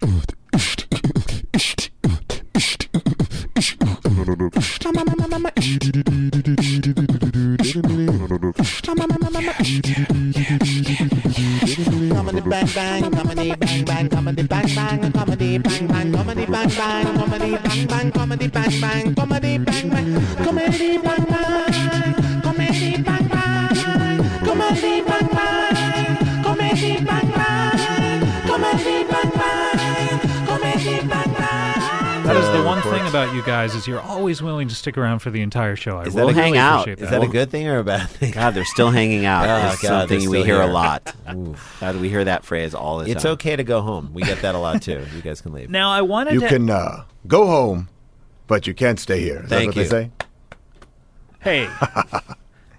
Comedy bang bang, comedy bang bang, comedy bang bang, comedy bang bang, comedy bang bang, comedy bang bang, comedy bang bang, comedy bang bang, comedy bang bang, comedy bang bang, comedy bang bang, comedy bang bang, comedy bang bang, comedy bang bang. That is the one thing about you guys is you're always willing to stick around for the entire show. Is that a hang out? Is that a good thing or a bad thing? God, they're still hanging out. Oh, God, something we they're hear still a here. lot. God, we hear that phrase all the time. It's okay to go home. We get that a lot, too. You guys can leave. Now, I wanted You to... can go home, but you can't stay here. Is Thank that what you. they say? Hey.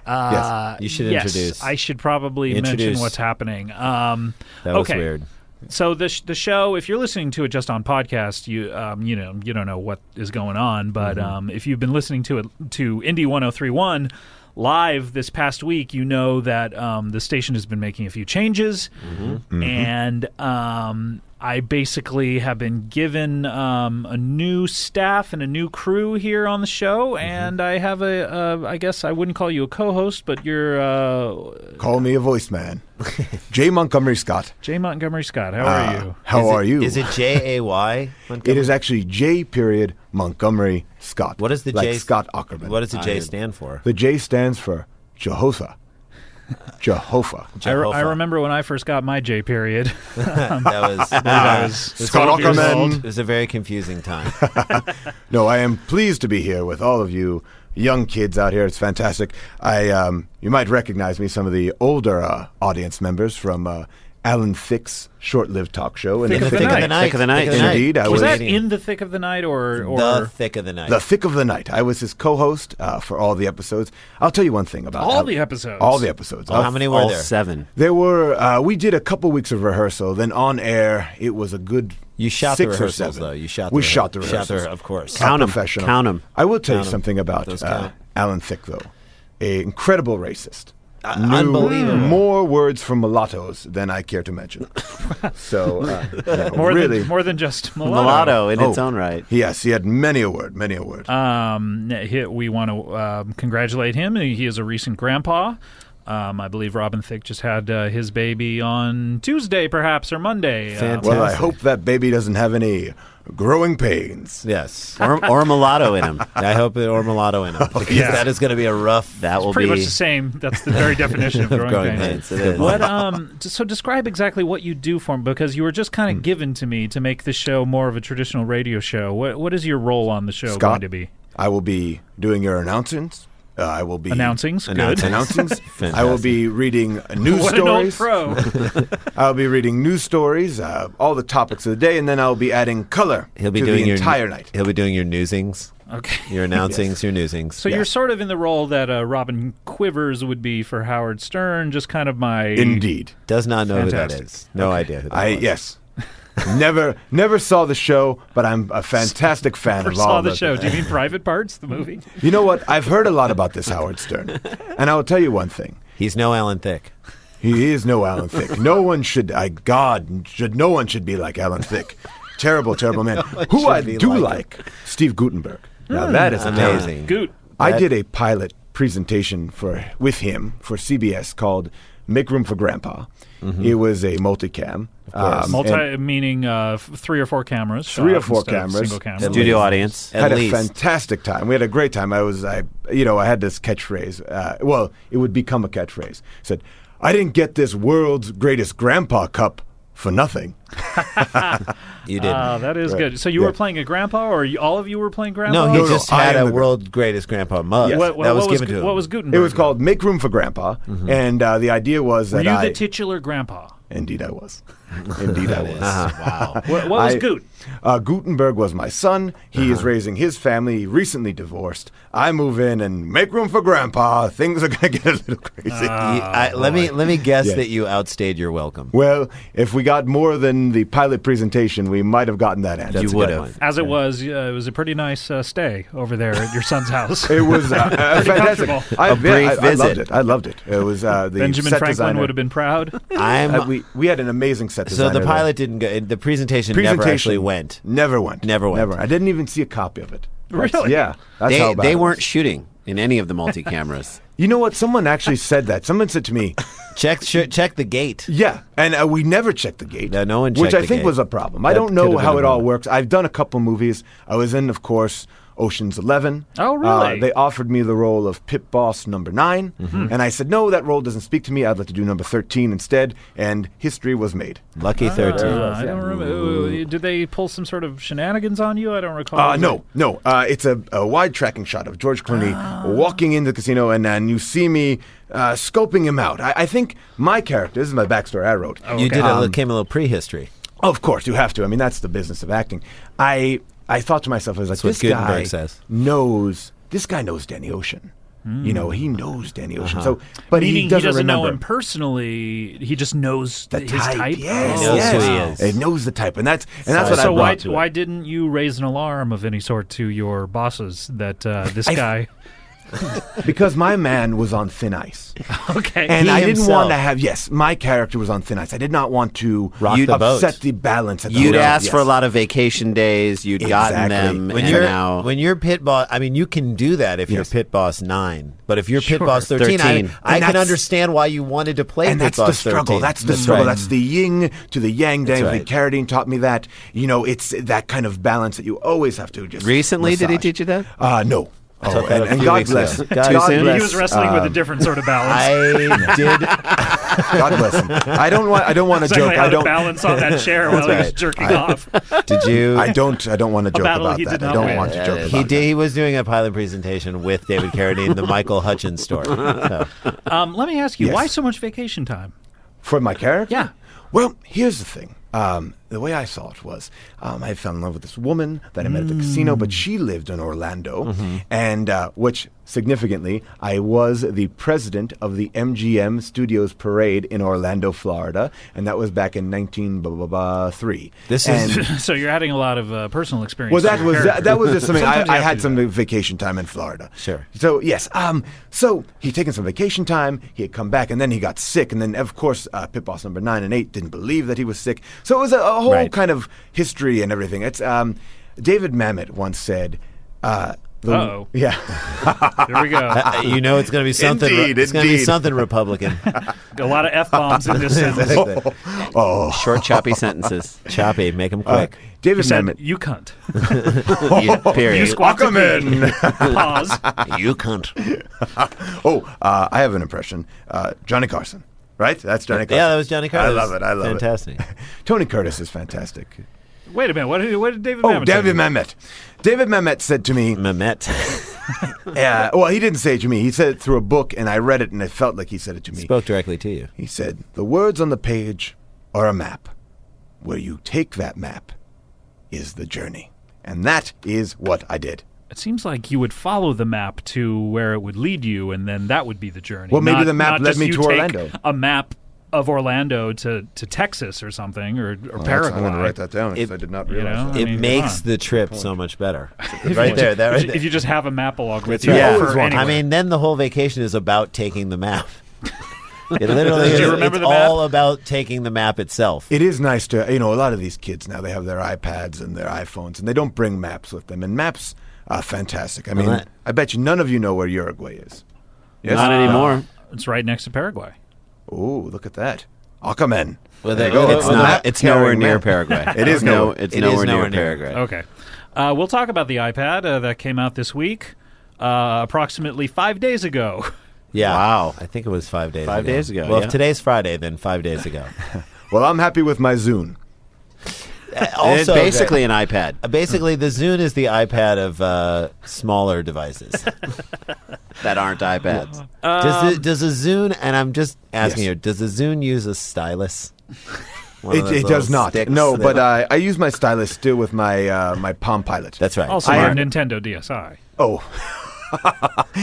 Yes. You should yes, introduce. I should probably Introduce. mention what's happening. That was okay. weird. So the show, if you're listening to it just on podcast, you don't know what is going on. But if you've been listening to Indie 103.1 live this past week, you know that the station has been making a few changes, and I basically have been given a new staff and a new crew here on the show, and I have I guess I wouldn't call you a co-host, but you're Call me a voice man. J. Montgomery Scott. J. Montgomery Scott. How are you? How are you? Is it J-A-Y? It is actually J. Montgomery Scott. What does the like J... Scott Aukerman. What does the J stand for? The J stands for Jehovah. Jehovah. I remember when I first got my J period. That was Scott 12 years Aukerman. old. It was a very confusing time. No, I am pleased to be here with all of you young kids out here. It's fantastic. You might recognize me, some of the older audience members from Alan Thicke's short-lived talk show. Thick of the Night. Thick of the Night. Indeed, I Was was that in the thick of the night or The Thick of the Night. the thick of the night. I was his co-host for all the episodes. I'll tell you one thing about all the episodes? All the episodes. How many were All there? 7. There were. We did a couple weeks of rehearsal. Then on air, it was a good. You shot 6 the or rehearsals, 7. though. You shot. We the shot the rehearsals. rehearsals. Of course. Count 'em. Professional. Count 'em. I will tell you Count 'em. something about Those count. Alan Thicke, though. An incredible racist. Knew Unbelievable. more words from mulattoes than I care to mention. So, more than just Mulatto in its own right. Yes, he had many a word. We want to congratulate him. He is a recent grandpa. I believe Robin Thicke just had his baby on Tuesday, perhaps, or Monday. Fantastic. Well, I hope that baby doesn't have any growing pains. Yes. Or mulatto in him. I hope it or mulatto in it. Because yeah. that is going to be a rough. That will pretty be much the same. That's the very definition of growing pains. It is. What? So describe exactly what you do for him, because you were just kind of given to me to make this show more of a traditional radio show. What is your role on the show Scott, going to be? I will be doing your announcements. I will be Announcings, good. announcings. Fantastic. I will be reading news What stories. an old pro. I'll be reading news stories, all the topics of the day, and then I'll be adding color He'll be to doing the your entire night. He'll be doing your newsings, Okay. your announcings, your newsings. So you're sort of in the role that Robin Quivers would be for Howard Stern, just kind of my... Indeed. Does not know who Fantastic. that is. No idea who that was. Yes. Never saw the show, but I'm a fantastic fan Never of all saw of the it. show. Do you mean Private Parts, the movie? You know what? I've heard a lot about this Howard Stern, and I will tell you one thing. He's no Alan Thicke. He is no Alan Thicke. No one should. No one should be like Alan Thicke. Terrible, terrible man. Who I be do like like, Steve Gutenberg. Now that is Amazing. Goot. I did a pilot presentation with him for CBS called "Make Room for Grandpa." It was a multicam. Meaning 3 or 4 cameras. 3 or shot 4 instead of cameras. Single camera. Studio audience. At Had least. a fantastic time. We had a great time. I had this catchphrase. It would become a catchphrase. Said, "I didn't get this world's greatest grandpa cup for nothing." You did. That is good. So you were playing a grandpa, or all of you were playing grandpa? No, he no, just I had am a the world's greatest grandpa mug. Yes. That was given to him. What was Gutenberg? It was called "Make Room for Grandpa," and the idea was Were that you the titular grandpa? Indeed, I was. Indeed, I was. Wow. What was Gut? Gutenberg was my son. He is raising his family. He recently divorced. I move in and make room for Grandpa. Things are going to get a little crazy. Let me guess Yeah. that you outstayed your welcome. Well, if we got more than the pilot presentation, we might have gotten that answer. You would have. As it was a pretty nice stay over there at your son's house. It was fantastic. comfortable. I brief loved visit. it. I loved it. It was the Benjamin set Franklin designer. would have been proud. I'm We had an amazing set So designer. the there. pilot didn't go. The presentation never actually went. Never went. Never went. I didn't even see a copy of it. Really? Yeah. That's how bad They it was. weren't shooting in any of the multi-cameras. You know what? Someone actually said that. Someone said to me, Check the gate. yeah, and we never checked the gate. No one which checked I the think gate. was a problem. I That don't could know have how been it a all problem. works. I've done a couple movies. I was in, of course, Ocean's 11. Oh, really? They offered me the role of Pit Boss number 9, Mm-hmm. and I said, no, that role doesn't speak to me. I'd like to do number 13 instead, and history was made. Lucky 13. I don't remember. Did they pull some sort of shenanigans on you? I don't recall. No. It's a wide tracking shot of George Clooney walking into the casino, and then you see me scoping him out. I think my character, this is my backstory I wrote. You did came a little prehistory. Of course, you have to. I mean, that's the business of acting. I thought to myself, I was like, what this guy Gutenberg says. this guy knows Danny Ocean. You know, he knows Danny Ocean. So, but Meaning he doesn't know remember him personally. He just knows the his type. type. Yes, He knows yes. who he is. It knows the type, and that's what So I brought to it. why didn't you raise an alarm of any sort to your bosses that this guy? Because my man was on thin ice. Okay. And He I didn't himself. want to have, yes, my character was on thin ice. I did not want to Rock the boat. upset the balance. At the You'd hotel. asked Yes. for a lot of vacation days. You'd gotten Exactly. them, When and you're now when you're pit boss, I mean, you can do that if you're Yes. pit boss 9. But if you're pit Sure. boss 13, 13. I And can that's- understand why you wanted to play And pit that's the boss struggle. 13. That's the struggle. right. That's the yin to the yang. That's David right. Carradine taught me that. You know, it's that kind of balance that you always have to just recently, did he massage. teach you that? No. took Oh, that a and few God weeks bless. ago. God Too soon? bless. He was wrestling with a different sort of balance. I did. God bless him. I don't want to Exactly joke. how I to don't. balance on that chair while he was right. jerking off. Did you? I don't want to joke battle about he that. did I not don't win. want to joke about He that. did. He was doing a pilot presentation with David Carradine, the Michael Hutchins story. So, Let me ask you, Yes. why so much vacation time? For my character? Yeah. Well, here's the thing. The way I saw it was, I fell in love with this woman that I met at the casino, but she lived in Orlando, and which significantly, I was the president of the MGM Studios Parade in Orlando, Florida, and that was back in 1903. This and, is- So you're adding a lot of personal experience. Well, to that your was character. that was just something Sometimes you I have had to do some that. vacation time in Florida. Sure. So yes, so he'd taken some vacation time. He had come back, and then he got sick, and then of course, Pit Boss number 9 and 8 didn't believe that he was sick. So it was a whole Right. kind of history and everything. It's David Mamet once said. Uh-oh. Yeah. There we go. you know, it's going to be something. Indeed, it's going to be indeed. something Republican. A lot of F-bombs in this sentence. Short, choppy sentences. Choppy, make him quick. He David said, Mamet. you cunt. Yeah, period. You squat to Aquaman. pee. Pause. You cunt. I have an impression. Johnny Carson. Right? That's Johnny Carson. Yeah, that was Johnny Curtis. I love it. I love Fantastic. it. Tony Curtis is fantastic. Wait a minute. What did David Oh, Mamet David say? Mamet. David Mamet said to me, Mamet. well, he didn't say it to me. He said it through a book, and I read it, and it felt like he said it to me. Spoke directly to you. He said, the words on the page are a map. Where you take that map is the journey. And that is what I did. It seems like you would follow the map to where it would lead you, and then that would be the journey. Well, maybe Not- the map not led just me you to take Orlando. A map of Orlando to Texas or something, or I'm Paraguay. going to write that down because It- I did not you realize know, that. I It mean, come makes on. the trip so much better. Right there. That right If you just have a map along with That's you. right. Yeah. for Always want- anywhere. I mean, then the whole vacation is about taking the map. It literally Did you is. remember It's the map? all about taking the map itself. It is nice to, a lot of these kids now, they have their iPads and their iPhones, and they don't bring maps with them. And maps are fantastic. I mean, that- I bet you none of you know where Uruguay is. Yes? Not anymore. It's right next to Paraguay. Ooh, look at that. Aquaman. Well, There you well, go. It's Well, not. It's nowhere carrying near map. Paraguay. It is nowhere. It's It nowhere is near nowhere near. Paraguay. Okay. We'll talk about the iPad that came out this week, approximately 5 days ago. Yeah. Wow. I think it was 5 days 5 ago. days ago, Well, yeah. if today's Friday, then 5 days ago. Well, I'm happy with my Zune. And it's basically an iPad. Basically, the Zune is the iPad of smaller devices. That aren't iPads. Does a Zune, and I'm just asking Yes. here, does a Zune use a stylus? One of those It little does not. sticks No, that- but I use my stylus still with my my Palm Pilot. That's right. Also, I your am- Nintendo DSi. Oh,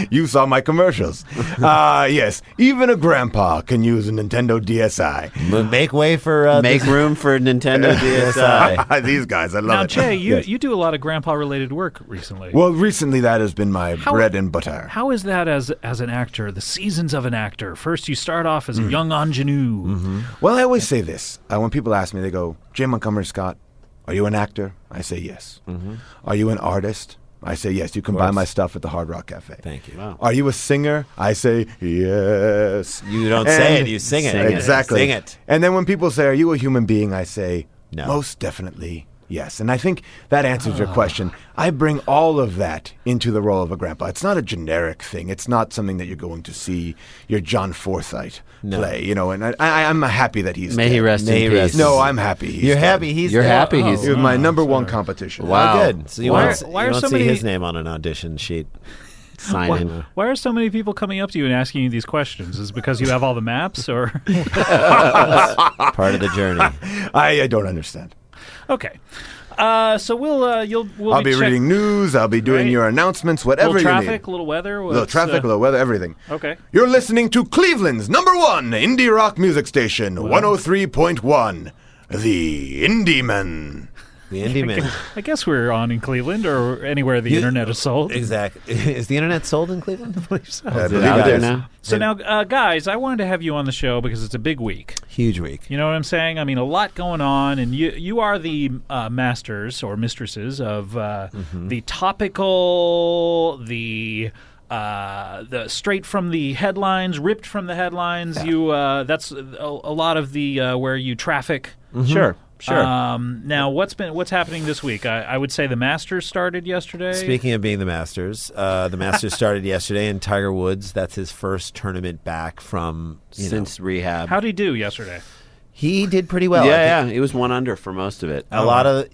You saw my commercials. Yes, even a grandpa can use a Nintendo DSi. Make way for Make room for Nintendo DSi. These guys, I love Now, it. Jay, Yes. you do a lot of grandpa-related work recently. Well, recently that has been my bread and butter. How is that as an actor? The seasons of an actor. First, you start off as a young ingenue. Well, I always say this. When people ask me, they go, Jay Montgomery Scott, are you an actor? I say yes. Are you an artist? I say yes. You can buy my stuff at the Hard Rock Cafe. Thank you. Wow. Are you a singer? I say yes. You don't say it, you sing it. Exactly. Sing it. And then when people say, are you a human being? I say, No. most definitely yes. And I think that answers your question. I bring all of that into the role of a grandpa. It's not a generic thing. It's not something that you're going to see your John Forsythe play, and I'm happy that he's May dead. he rest in peace. No, I'm happy he's You're dead. happy he's You're dead. happy he's It was my number one competition. Wow. Oh, good. So you Why won't, are- why you are won't so see many- his name on an audition sheet. Sign in. Why are so many people coming up to you and asking you these questions? Is it because you have all the maps, or Part of the journey. I don't understand. okay? So we'll I'll be reading news. I'll be doing Right. your announcements, whatever little you traffic, need. little weather, Little traffic, little weather, everything. Okay. You're listening to Cleveland's number one indie rock music station, 103.1, The Indie Men. The Indie Man. I guess we're on in Cleveland or anywhere the internet is sold. Exactly. Is the internet sold in Cleveland? I Is it believe out it there is. now? So now, guys, I wanted to have you on the show because it's a big week. Huge week. You know what I'm saying? I mean, a lot going on, and you are the masters or mistresses of the topical, the straight from the headlines, ripped from the headlines. You that's a lot of the where you traffic. Sure. Now, what's happening this week? I would say the Masters started yesterday. Speaking of being the Masters started yesterday, and Tiger Woods, that's his first tournament back from Since rehab. How'd he do yesterday? He did pretty well. I think yeah. He was 1 under for most of it. A lot of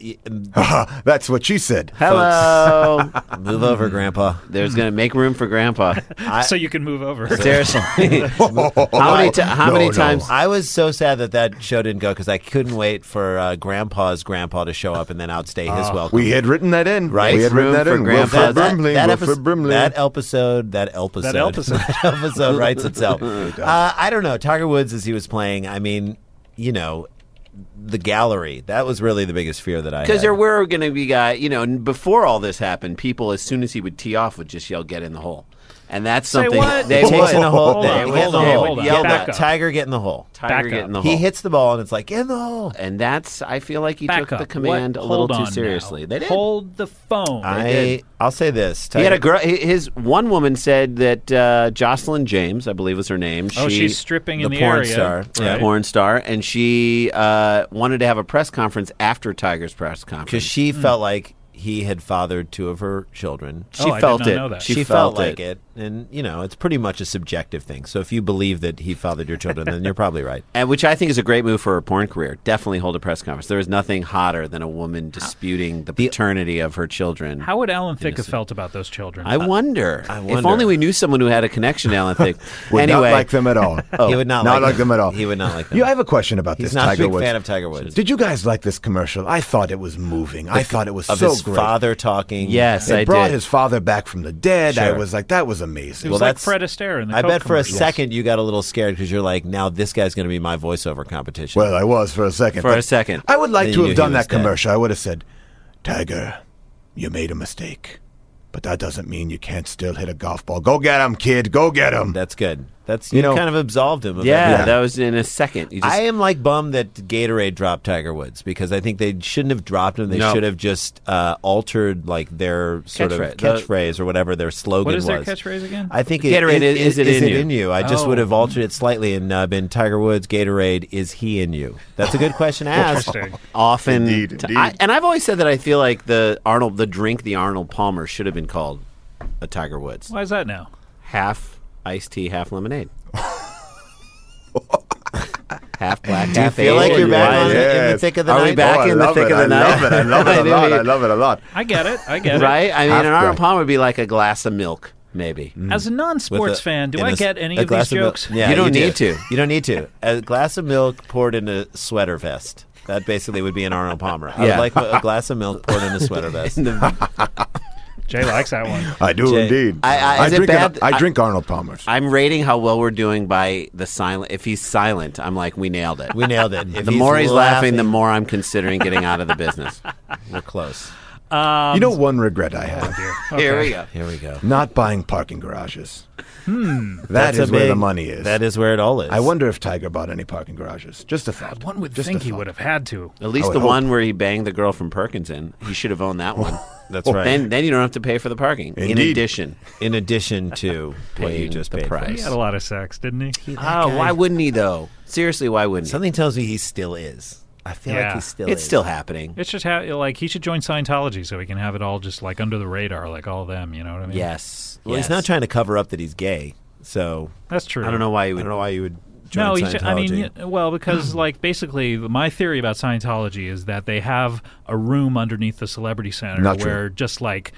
That's what she said. Hello. move over, Grandpa. There's going to make room for Grandpa. So you can move over. Seriously. How many times? I was so sad that show didn't go because I couldn't wait for Grandpa's grandpa to show up and then outstay his welcome. We had written that in. Right. We had written that Room in. for Wilfred Grandpa. Brimley. that Wilfred Brimley. episode writes itself. I don't know. Tiger Woods, as he was playing, I mean, the gallery, that was really the biggest fear that I had. Because there were going to be guys, before all this happened, people, as soon as he would tee off, would just yell, "Get in the hole." And that's Say something what? they Takes would. in the hole. Hold on, They hold get in the on, hole. hold on. Yell Back that. up. Tiger, get in the hole. Tiger Back get up. in the hole. He hits the ball, and it's like, get in the hole. And that's, I feel like he Back took up. the command What? a little Hold too on seriously. now. They did. Hold the phone. I'll say this. He had a his one woman said that Jocelyn James, I believe was her name. She's stripping in the porn area. star. Right. Porn star, and she wanted to have a press conference after Tiger's press because conference. she felt like he had fathered 2 of her children. She I did felt not it. know that. She felt like it. And, it's pretty much a subjective thing. So if you believe that he fathered your children, then you're probably right. And which I think is a great move for her porn career. Definitely hold a press conference. There is nothing hotter than a woman disputing the paternity of her children. How would Alan Thicke have felt about those children? I wonder. I If wonder. only we knew someone who had a connection to Alan Thicke. Would Anyway, not like them at all. He would not, Not like them at all. He would not like them. I have a question about He's this not Tiger a big Woods. fan of Tiger Woods. Did you guys like this commercial? I thought it was moving. I thought it was Of so his great. father talking. Yes, It I brought did. his father back from the dead. I Sure. was like, that was amazing. It was Well, like that's- Fred Astaire in the I Coke bet for a commercials. second you got a little scared because you're like, now this guy's going to be my voiceover competition. Well, I was for a second. For but a second. I would like Then to you knew have done he was that dead. commercial. I would have said, Tiger, you made a mistake. But that doesn't mean you can't still hit a golf ball. Go get him, kid. Go get him. That's good. That's You you know- kind of absolved him. Of Yeah, everything. that was in a second. You just, I am like bummed that Gatorade dropped Tiger Woods because I think they shouldn't have dropped him. They No. should have just altered like their sort of catchphrase or whatever their slogan What is their was. catchphrase again? I think Gatorade, is it in you? I just Oh. would have altered it slightly and been Tiger Woods, Gatorade, is he in you? That's a good question to ask. Interesting. often. Indeed. And I've always said that I feel like the drink, the Arnold Palmer, should have been called a Tiger Woods. Why is that now? Half iced tea, half lemonade. Half black, Do you half feel like Asian. you're back Why- on it in the Yes. thick of the Are we night? back in the love thick it. of the night? I love it. I love it a lot. I love it a lot. I get it. I get Right? I mean, Half an Arnold black. Palmer would be like a glass of milk, maybe. it. As a non-sports With a- fan, do in I a- get any a of these glass milk? jokes? Yeah, You don't do. need to. You don't need to. A glass of milk poured in a sweater vest. That basically would be an Arnold Palmer. I Yeah. would like a glass of milk poured in a sweater vest. Jay likes that one. I do Jay, indeed. I- is it bad? I drink Arnold Palmer's. I'm rating how well we're doing by the silent. If he's silent, I'm like, we nailed it. We nailed it. If The more he's laughing, the more I'm considering getting out of the business. we're close. You know, one regret I have: Here we go. Here we go. not buying parking garages. That That's is a where big- the money is. That is where it all is. I wonder if Tiger bought any parking garages. Just a thought. One would Just a think he thought. would have had to. At least I the would one hope. where he banged the girl from Perkins in. He should have owned that one. That's right. Then you don't have to pay for the parking. In Indeed. addition, in addition to what you Paying just the paid price. He had a lot of sex, didn't he? oh, why wouldn't he though? Seriously, why wouldn't he? Something tells me he still is. I feel like Yeah. he still It's is. still happening. It's just like he should join Scientology so he can have it all just like under the radar, like all of them. You know what I mean? Yes. Well, yes. he's not trying to cover up that he's gay. So That's true. I don't know why you I would. don't know why you would join No, Scientology. I mean, well, because like basically, my theory about Scientology is that they have a room underneath the Celebrity Center Not true. where just like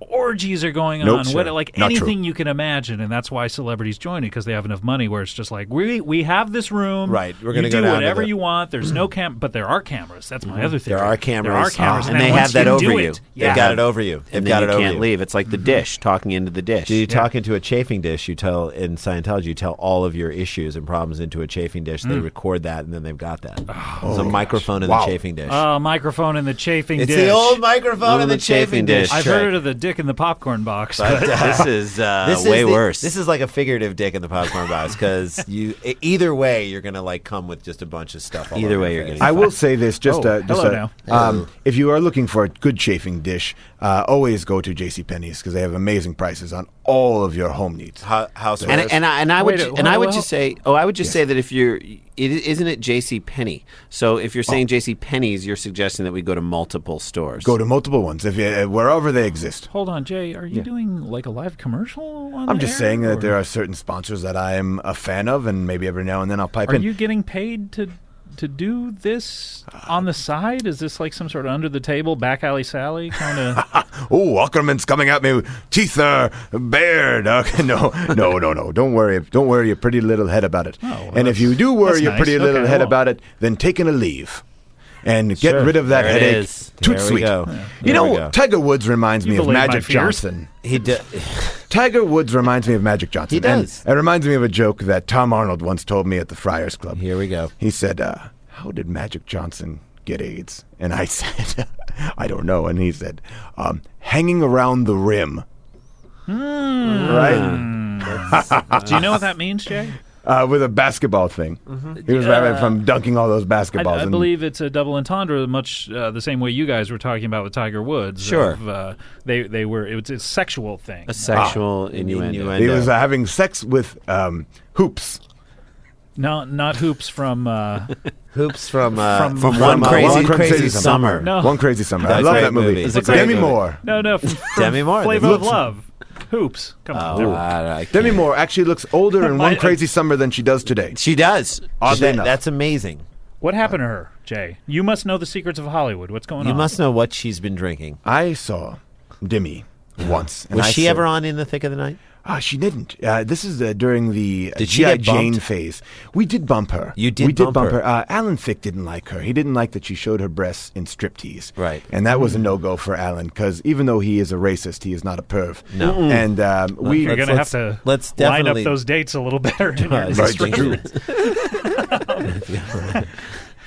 orgies are going Nope, on, sir. like Not anything true. you can imagine, and that's why celebrities join it because they have enough money. Where it's just like we have this room, Right, we're you gonna do go down to whatever the- you want. There's no but there are cameras. That's my other theory. There are cameras. There are cameras, And then they once have that you over do you. it, They've yeah. got it over you. They've And got then it you over can't you. leave. It's like the dish talking into the dish. Do you talk into a chafing dish? You tell in Scientology, you tell all of your issues and problems into a chafing dish. They record that, and then they've got that. There's a microphone in Wow. the chafing dish. Microphone in the chafing it's dish. the old microphone in Little the chafing dish. I've trick. heard of the dick in the popcorn box. This is This way is the- worse. This is like a figurative dick in the popcorn box because either way you're gonna like come with just a bunch of stuff. All Either over way your you're face. gonna- I will say this, hello now. if you are looking for a good chafing dish, always go to JCPenney's because they have amazing prices on all of your home needs. housewares. and I would Wait, I would hold- just say say that if you're isn't it J.C. Penney? So if you're saying J.C. Penney's, you're suggesting that we go to multiple stores. Go to multiple ones if you, wherever they exist. Hold on, Jay. Are you doing like a live commercial? On I'm the just air, saying that or there are certain sponsors that I am a fan of, and maybe every now and then I'll pipe Are in. you getting paid to do this on the side? Is this like some sort of under the table back alley Sally kind of? Oh, Ackerman's coming at me. Teeth are bared. No. Don't worry your pretty little head about it. well, and if you do worry that's your pretty nice. little Okay, head well. about it, then taking a leave. And get Sure. rid of that There it headache. is. Toot There we sweet. go. You There we know, go. Tiger Woods reminds me You of believe my Magic fears? Johnson. he did. Tiger Woods reminds me of Magic Johnson. He does. And it reminds me of a joke that Tom Arnold once told me at the Friars Club. Here we go. He said, how did Magic Johnson get AIDS? And I said, I don't know. And he said, hanging around the rim. Right? Do you know what that means, Jay? With a basketball thing. He was from dunking all those basketballs. I and- believe it's a double entendre, much the same way you guys were talking about with Tiger Woods. Sure. They were. It was a sexual thing. A sexual innuendo. He was having sex with hoops. No, not hoops from. Hoops from One Crazy Summer. No. One Crazy Summer. I That's love a that great movie. movie. It's a great Demi movie. Moore. No, from Demi Moore. Flavor That of looks- Love. Hoops. Come on. I Demi can't. Moore actually looks older in One Crazy Summer than she does today. She does. Oddly enough. That's amazing. What happened to her, Jay? You must know the secrets of Hollywood. What's going You on? must know what she's been drinking. I saw Demi once. and Was I she said- ever on In the Thick of the Night? She didn't. This is during the Did she G.I. get Jane bumped? phase. We did bump her. You did We did bump bump her. her. Alan Thicke didn't like her. He didn't like that she showed her breasts in striptease. Right. And that was a no-go for Alan because even though he is a racist, he is not a perv. No. And we... You're going to have to let's line up definitely- those dates a little better. in your Right, restrictions.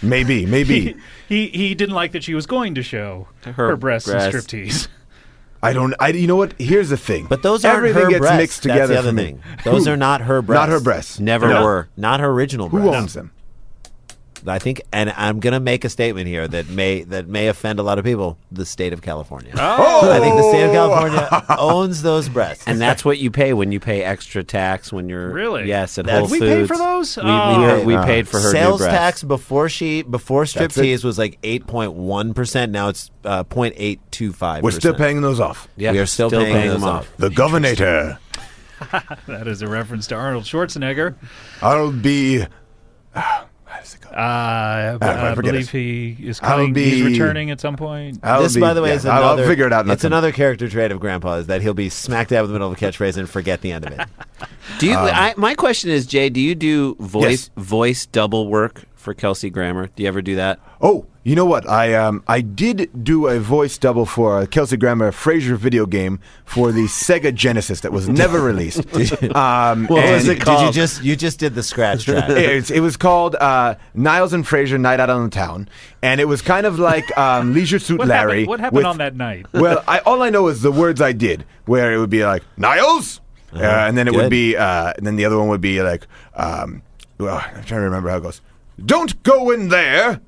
Maybe. He didn't like that she was going to show her breasts in breasts. striptease. You know what? Here's the thing. But those aren't Everything her gets breasts. mixed That's together the other for me. thing. Those are not her breasts. Not her breasts. Never No. were. Not her original Who breasts. owns them? I think, and I'm going to make a statement here that may offend a lot of people. The state of California. Oh, I think the state of California owns those breasts. And that's what you pay when you pay extra tax when you're Really? Yes, at That's- Whole we Foods. pay for those? We paid for her sales new breasts. tax before That's striptease it. was like 8.1%. Now it's 0.825%. We're still paying those off. Yeah, We are still paying those off. The Governator. that is a reference to Arnold Schwarzenegger. I'll be... how does it go? I forget believe it. he is I'll coming. He's be- returning at some point. This, by the way, is I'll another. figure it out. It's another character trait of Grandpa is that he'll be smack dab in the middle of a catchphrase and forget the end of it. Do you? My question is, Jay, do you do voice double work for Kelsey Grammer? Do you ever do that? Oh, you know what? I did do a voice double for a Kelsey Grammer Frasier video game for the Sega Genesis that was never released. What was it called? You just did the scratch track. It was called Niles and Frasier Night Out on the Town, and it was kind of like Leisure Suit Larry. What happened on that night? Well, all I know is the words I did, where it would be like Niles, and then it would be, and then the other one would be like, well, I'm trying to remember how it goes. Don't go in there.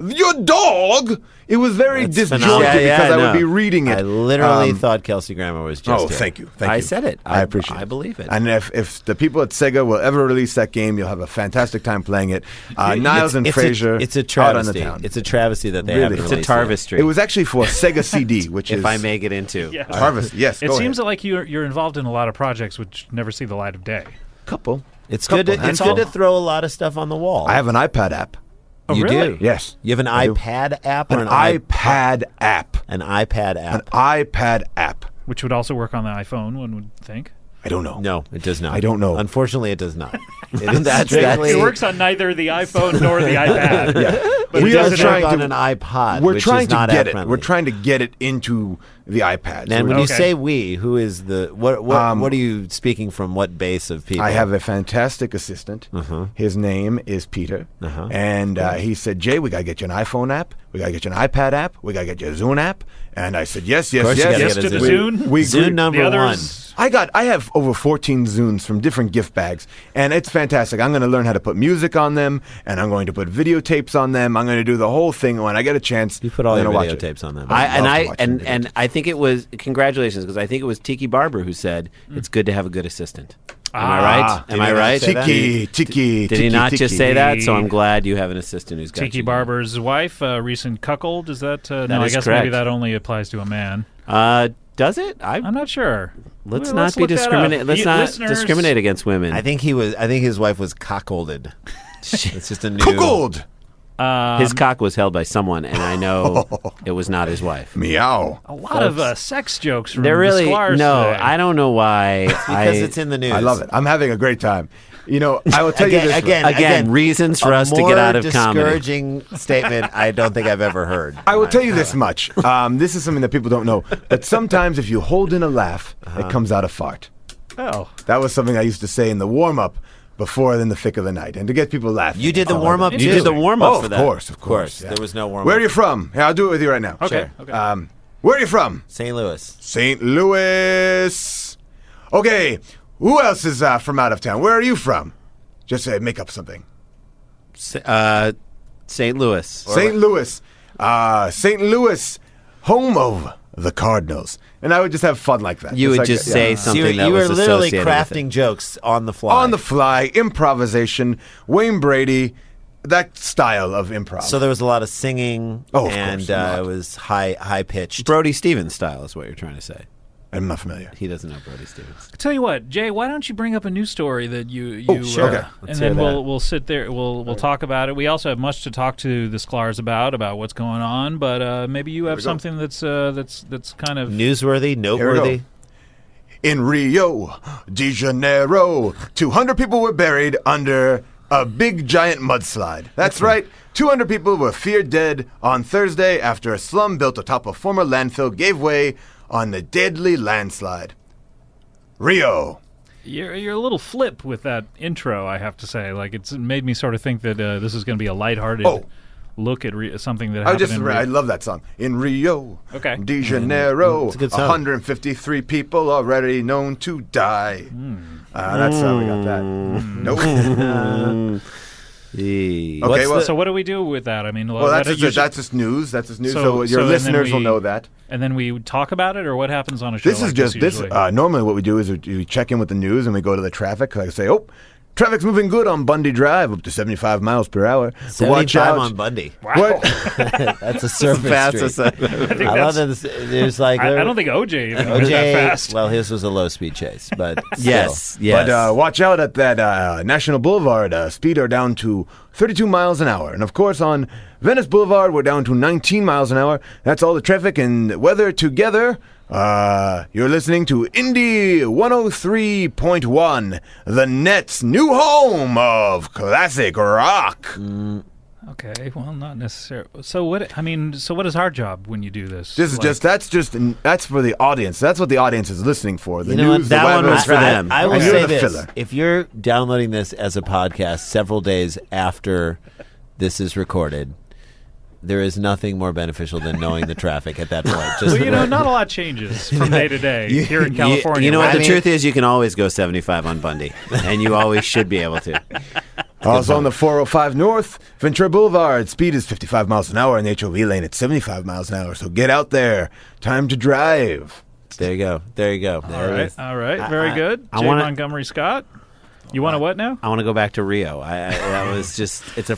Your dog. It was very disjointed because I would be reading it. I literally thought Kelsey Grammer was just. Oh, thank you. Thank I you. said it. I appreciate it. I believe it. And if the people at Sega will ever release that game, you'll have a fantastic time playing it. Niles and Frasier. It's a Out on the travesty. Town. It's a travesty that they Really? haven't It's a released yet. tarvestry. It was actually for Sega CD, which is if I may get into. Yeah. Harvest. Yes, It go seems ahead. like you're involved in a lot of projects which never see the light of day. Couple. It's good. It's handful. good to throw a lot of stuff on the wall. I have an iPad app. Oh, You really? do? Yes. You have an I do. iPad app or An iPad app. An iPad An app. iPad app. Which would also work on the iPhone, one would think. I don't know. No, it does not. I don't know. Unfortunately, it does not. Strictly- It works on neither the iPhone nor the iPad. But We it are doesn't trying have- on an iPod. We're which trying is to not get app it. friendly. We're trying to get it into the iPad. So And when we- you Okay. say we, who is the what are you speaking from? What base of people? I have a fantastic assistant. His name is Peter, and he said, "Jay, we gotta get you an iPhone app. We gotta get you an iPad app. We gotta get you a Zune app." And I said, "Yes, yes, course you yes." gotta Yes get to a the Zune. Zune. We Zune number The one. others. I have over 14 Zunes from different gift bags, and it's fantastic. I'm going to learn how to put music on them, and I'm going to put videotapes on them. I'm going to do the whole thing when I get a chance. You put all I'm your gonna watch it. videotapes on them. I love to watch them And I think it was congratulations because I think it was Thicke Barber who said it's good to have a good assistant. Am I right? Did Am he I not right? say that? Tiki. Did he not just say that? So I'm glad you have an assistant who's got Tiki you. Barber's wife, recent cuckold. Is that? No, I is guess correct. maybe that only applies to a man. Does it? I'm not sure. Let's Well, not be look that up. discriminate. Let's not Listeners- discriminate against women. I think his wife was cockolded. It's just a new. Cuckold. his cock was held by someone, and I know it was not his wife. Meow. A lot of sex jokes from They're really the Sklar's no. today. I don't know why. Because it's in the news. I love it. I'm having a great time. You know, I will tell you this. Again, reasons for a us to get out of more comedy. discouraging statement I don't think I've ever heard. I will tell you this much. This is something that people don't know. But sometimes if you hold in a laugh, it comes out a fart. Oh, That was something I used to say in the warm-up before in the thick of the night, and to get people laughing. You did the Oh, warm up. You You did the warm up Oh, for of that. course, of Of course, course. Yeah. there was no warm up. Where are you from? Yeah, I'll do it with you right now. okay. Sure. Okay. Where are you from? St. Louis. St. Louis. Okay, who else is from out of town? Where are you from? Just make up something. St. Louis. St. Louis. St. Louis, home of the Cardinals. And I would just have fun like that. You Just would like, just yeah. say So something that you were was literally associated with crafting it. jokes on the fly. On the fly, improvisation, Wayne Brady, that style of improv. So there was a lot of singing, Oh, of and course, a lot. it was high pitched. Brody Stevens style is what you're trying to say. I'm not familiar. He doesn't know Brody Stevens. Tell you what, Jay, why don't you bring up a news story that you sure. Okay. and Let's then hear that. we'll sit there. We'll talk about it. We also have much to talk to the Sklar's about what's going on. But maybe you have we go. something that's kind of Newsworthy, noteworthy. In Rio de Janeiro, 200 people were buried under a big giant mudslide. That's right. 200 people were feared dead on Thursday after a slum built atop a former landfill gave way on the deadly landslide. Rio. You're a little flip with that intro, I have to say. Like it's made me sort of think that this is going to be a lighthearted look at something that happened. I love that song. In Rio Okay. de Janeiro, It's a good song. 153 people already known to die. That's how we got that. Nope. Hey. Okay, well, So what do we do with that? I mean, well, that's just news. That's just news. So, your and then listeners will know that. And then we talk about it, or what happens on a show? This is like just this. usually? Normally, what we do is we check in with the news and we go to the traffic. Like I say, traffic's moving good on Bundy Drive, up to 75 miles per hour. 75 on Bundy. What? That's a surface Fastest street. think I love that's- that there's like I don't think OJ even went that OJ. fast. Well, his was a low speed chase, but Yes, still. yes. But watch out at that National Boulevard. Speed are down to 32 miles an hour. And of course, on Venice Boulevard, we're down to 19 miles an hour. That's all the traffic and weather together. You're listening to Indie 103.1, the Net's new home of classic rock. Okay, well, not necessarily. So what? I mean, so what is our job when you do this? This is that's for the audience. That's what the audience is listening for. The You know what? news, That the one weather. was for them. I will And you're say the this: filler. if you're downloading this as a podcast several days after this is recorded, there is nothing more beneficial than knowing the traffic at that point. Just Well, you know, not a lot changes from day to day here in California. You know what? I The mean- truth is, you can always go 75 on Bundy, and you always should be able to. Also on the 405 North, Ventura Boulevard, speed is 55 miles an hour, and the HOV lane at 75 miles an hour. So get out there. Time to drive. there you go. There you go. All There it right, is. all right, very good. I J. wanna- Montgomery Scott. You want to what now? I want to go back to Rio. That was just it's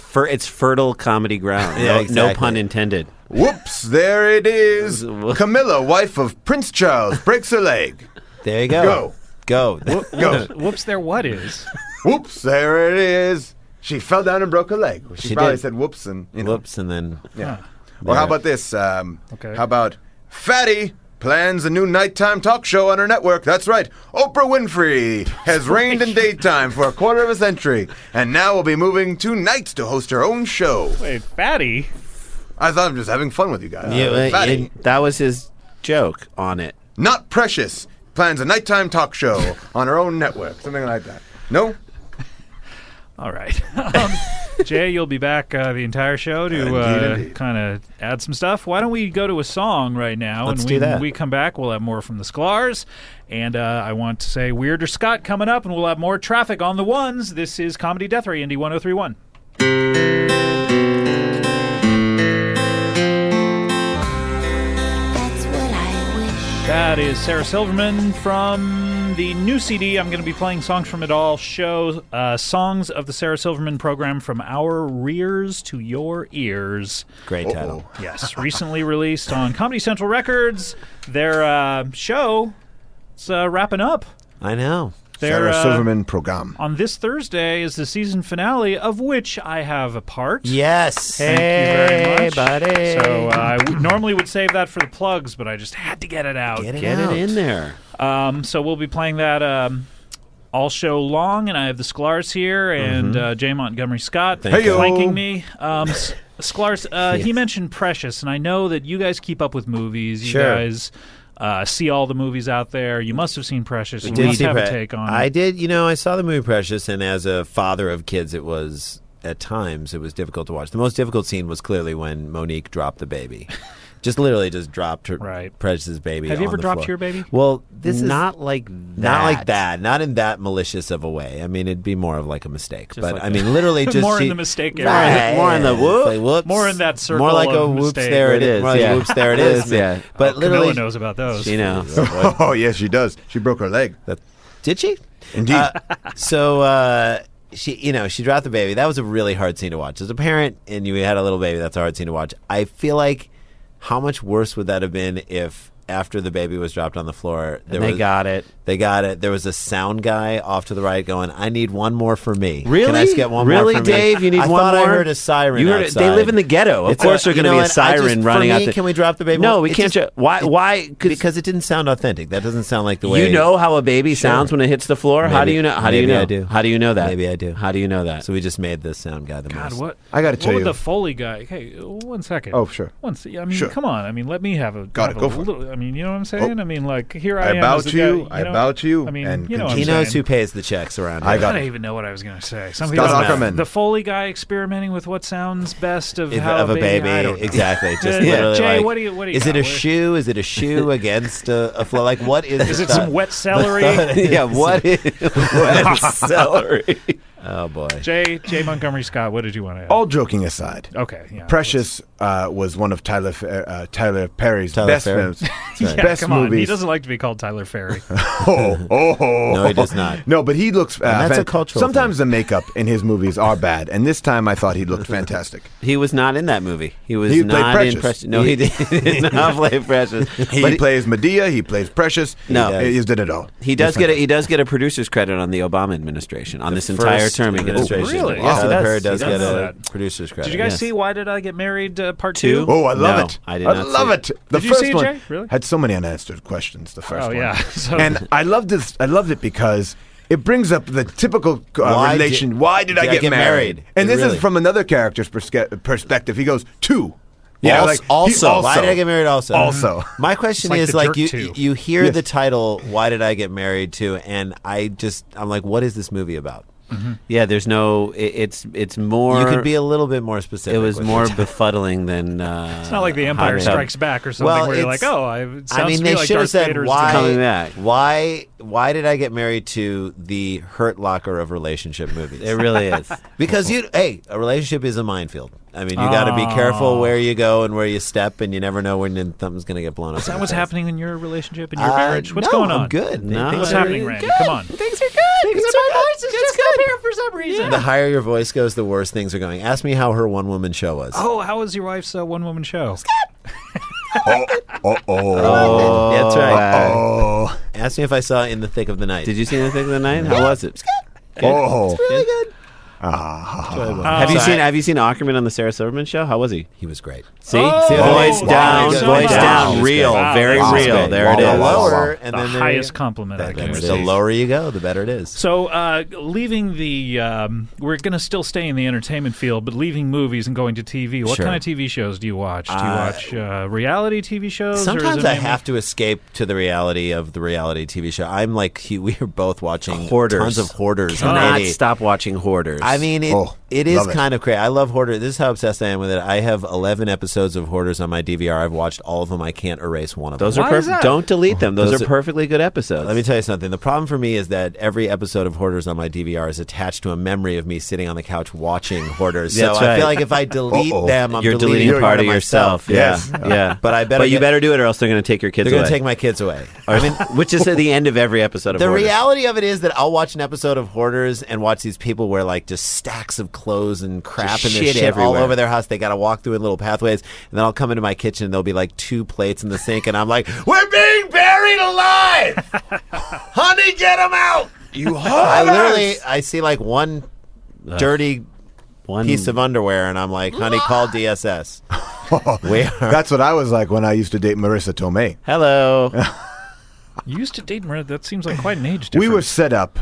fertile comedy ground. Yeah, No exactly. pun intended. Whoops, there it is. Camilla, wife of Prince Charles, breaks her leg. There you go. Go. Go. Whoops, there what is? Whoops, there it is. She fell down and broke her leg. She She probably did. said whoops and, you know. Whoops, and then Yeah. Or how about this? Okay. How about Fatty plans a new nighttime talk show on her network? That's right. Oprah Winfrey has reigned in daytime for a quarter of a century, and now will be moving to nights to host her own show. Wait, Fatty? I thought I'm just having fun with you guys. Yeah, Fatty, That was his joke on it. not precious, plans a nighttime talk show on her own network. Something like that. No? All right. Jay, you'll be back the entire show to Indeed. kind of add some stuff. Why don't we go to a song right now? Let's and do that. When we come back, we'll have more from the Sklar's. And I want to say Weird or Scott coming up, and we'll have more traffic on the ones. This is Comedy Death Ray, Indy 103.1. That's what I wish. That is Sarah Silverman from the new CD. I'm going to be playing songs from it all. Show songs of the Sarah Silverman program, From Our Rears to Your Ears. great title. Yes, recently released on Comedy Central Records. Their show is wrapping up. I know. Their, Sarah Silverman program. on this Thursday is the season finale, of which I have a part. Yes. Thank you very much. buddy. So I normally would save that for the plugs, but I just had to get it out. Get it Get out. it in there. So we'll be playing that all show long, and I have the Sklar's here and J. Montgomery Scott Thank you. flanking me. Sklar's, he mentioned Precious, and I know that you guys keep up with movies. You Sure. guys see all the movies out there. You must have seen Precious. You Did must see have a Pre- take on I it. did. You know, I saw the movie Precious, and as a father of kids, it was at times it was difficult to watch. The most difficult scene was clearly when Monique dropped the baby. Just literally just dropped her Right. Precious's baby. Have you on ever the dropped floor. your baby? Well, this is Not like that. not like that. Not in that malicious of a way. I mean, it'd be more of like a mistake. But like I mean, literally just More in she- the mistake More in area. the- more in the It's whoop. like, whoops. More in that circle More like of a whoops. mistake. There it It is. is, More like yeah. whoops. There it is. Yeah. But Camilla literally, knows about those. You know. Oh, yes, she does. She broke her leg. did she? Indeed. So she, she dropped the baby. That was a really hard scene to watch. As a parent, and you had a little baby, that's a hard scene to watch. I feel like, how much worse would that have been if after the baby was dropped on the floor, They got it. They got it. There was a sound guy off to the right going, "I need one more for me. Really? Can I just get one Really, more for me?" Dave? You need I one thought more? I heard a siren. You heard it. They outside. live in the ghetto. Of It's course, there's you going to know be a what? I just- siren for running me, out there. Can we drop the baby? No, Well, we it can't. just- Why? because it didn't sound authentic. That doesn't sound like the way You know how a baby sounds when it hits the floor. How do Maybe- you know? How do you maybe know? I do. How do you know that? Maybe I do. How do you know that? So we just made the sound guy the God, most. what? I gotta tell what you. would the Foley guy? Hey, 1 second. Oh, sure. I mean, Sure. come on. I mean, let me have a. Got have it. Go a for it. little, I mean, you know what I'm saying? Oh. I mean, like here I I am. bow as the to you. guy, I bow to you. I mean, and you know what I'm He saying. knows who pays the checks around I here. got I it. don't even know what I was going to say. Something Scott about Ackerman. the Foley guy experimenting with what sounds best of If- how of a baby, I don't know. exactly. Just Yeah. literally Jay, like, what do you is got? it a What- shoe? Is it a shoe against a flow? Like, what is? Is the it some thought? wet celery? Yeah, what is wet celery? Oh boy. J. Montgomery Scott, what did you want to add? All joking aside, Okay, yeah. Precious was one of Tyler Perry's Tyler best Perry? films. That's right. Yeah, Best come on. He movies. doesn't like to be called Tyler Ferry. No, he does not. No, but he looks. that's a cultural Sometimes the makeup in his movies are bad, and this time I thought he looked fantastic. He was not in that movie. He was He played not in Precious. Precious. No, he did not play Precious. He But plays Medea. He plays Precious. No. he did it all. he does get a producer's credit on the Obama administration on this entire First term. He gets a administration. Really? Yes, Yes, he Tyler does. Perry does He get does a that. producer's credit. Did you guys yes. see Why Did I Get Married Part Two? 2? Oh, I love No, it. I did I not love see it. The Did you first see it, one Jay? Really? had so many unanswered questions. The first Oh, one. yeah. So- And I loved this. I loved it because it brings up the typical relation. Why did I get married? And this is from another character's perspective. He goes, two. Yeah, also. Why did I get married? Also. My question It's like is The like Dirt you hear Yes. the title, "Why Did I Get Married To?" and I'm like, what is this movie about? Yeah, there's no. It's more. You could be a little bit more specific. It was with more your befuddling than. It's not like The Empire Hot Tub. Strikes Back or something Well, where you're like, it's- it sounds to me they like should have Darth said Vader's coming back. Why did I get married to the Hurt Locker of relationship movies? It really is. Because a relationship is a minefield. I mean, you got to be careful where you go and where you step, and you never know when something's going to get blown up. Is that what's happening in your relationship, in your marriage? What's no, going on? I'm good. No. Things What's are happening, good. Randy? Come on. Things are good. Things are My good. voice is just up here for some reason. The higher your voice goes, the worse things are going. Ask me how her one-woman show was. Oh, how was your wife's one-woman show? That's right. Oh. Ask me if I saw In the Thick of the Night. Did you see anything of the night? How was it? Oh. Really good. Have you seen Ackerman on the Sarah Silverman show? How was he? He was great. See, Oh, voice wow. down, Wow. voice Wow. down, real, Wow. very Wow. real. There it The is. lower, and The then highest compliment I can the receive. lower you go, the better it is. So, leaving the, we're going to still stay in the entertainment field, but leaving movies and going to TV. What Sure. kind of TV shows do you watch? Do you watch reality TV shows? or Sometimes is it I mainly- have to escape to the reality of the reality TV show. I'm like, we are both watching Hoarders. tons of Hoarders. Cannot 80. stop watching Hoarders. I mean, it is love it. kind of crazy. I love Hoarders. This is how obsessed I am with it. I have 11 episodes of Hoarders on my DVR. I've watched all of them. I can't erase one of them. those are Why is perfect. that? Don't delete them. Those Those are are- perfectly good episodes. Let me tell you something. The problem for me is that every episode of Hoarders on my DVR is attached to a memory of me sitting on the couch watching Hoarders. So That's I right. feel like if I delete them, I'm You're deleting part of yourself. Yes. Yeah, yeah. But I better you get- better do it, or else they're going to take your kids They're going away. to take my kids away. I mean, which is at the end of every episode of The Hoarders. reality of it is that I'll watch an episode of Hoarders and watch these people wear like just stacks of clothes and crap Just and their shit shit all everywhere. over their house. They got to walk through in little pathways, and then I'll come into my kitchen and there'll be like 2 plates in the sink, and I'm like, "We're being buried alive, honey, get them out!" I see like one dirty One piece of underwear, and I'm like, "Honey, call DSS." We are. That's what I was like when I used to date Marissa Tomei. Hello. You used to date Maria. That seems like quite an age difference. We were set up.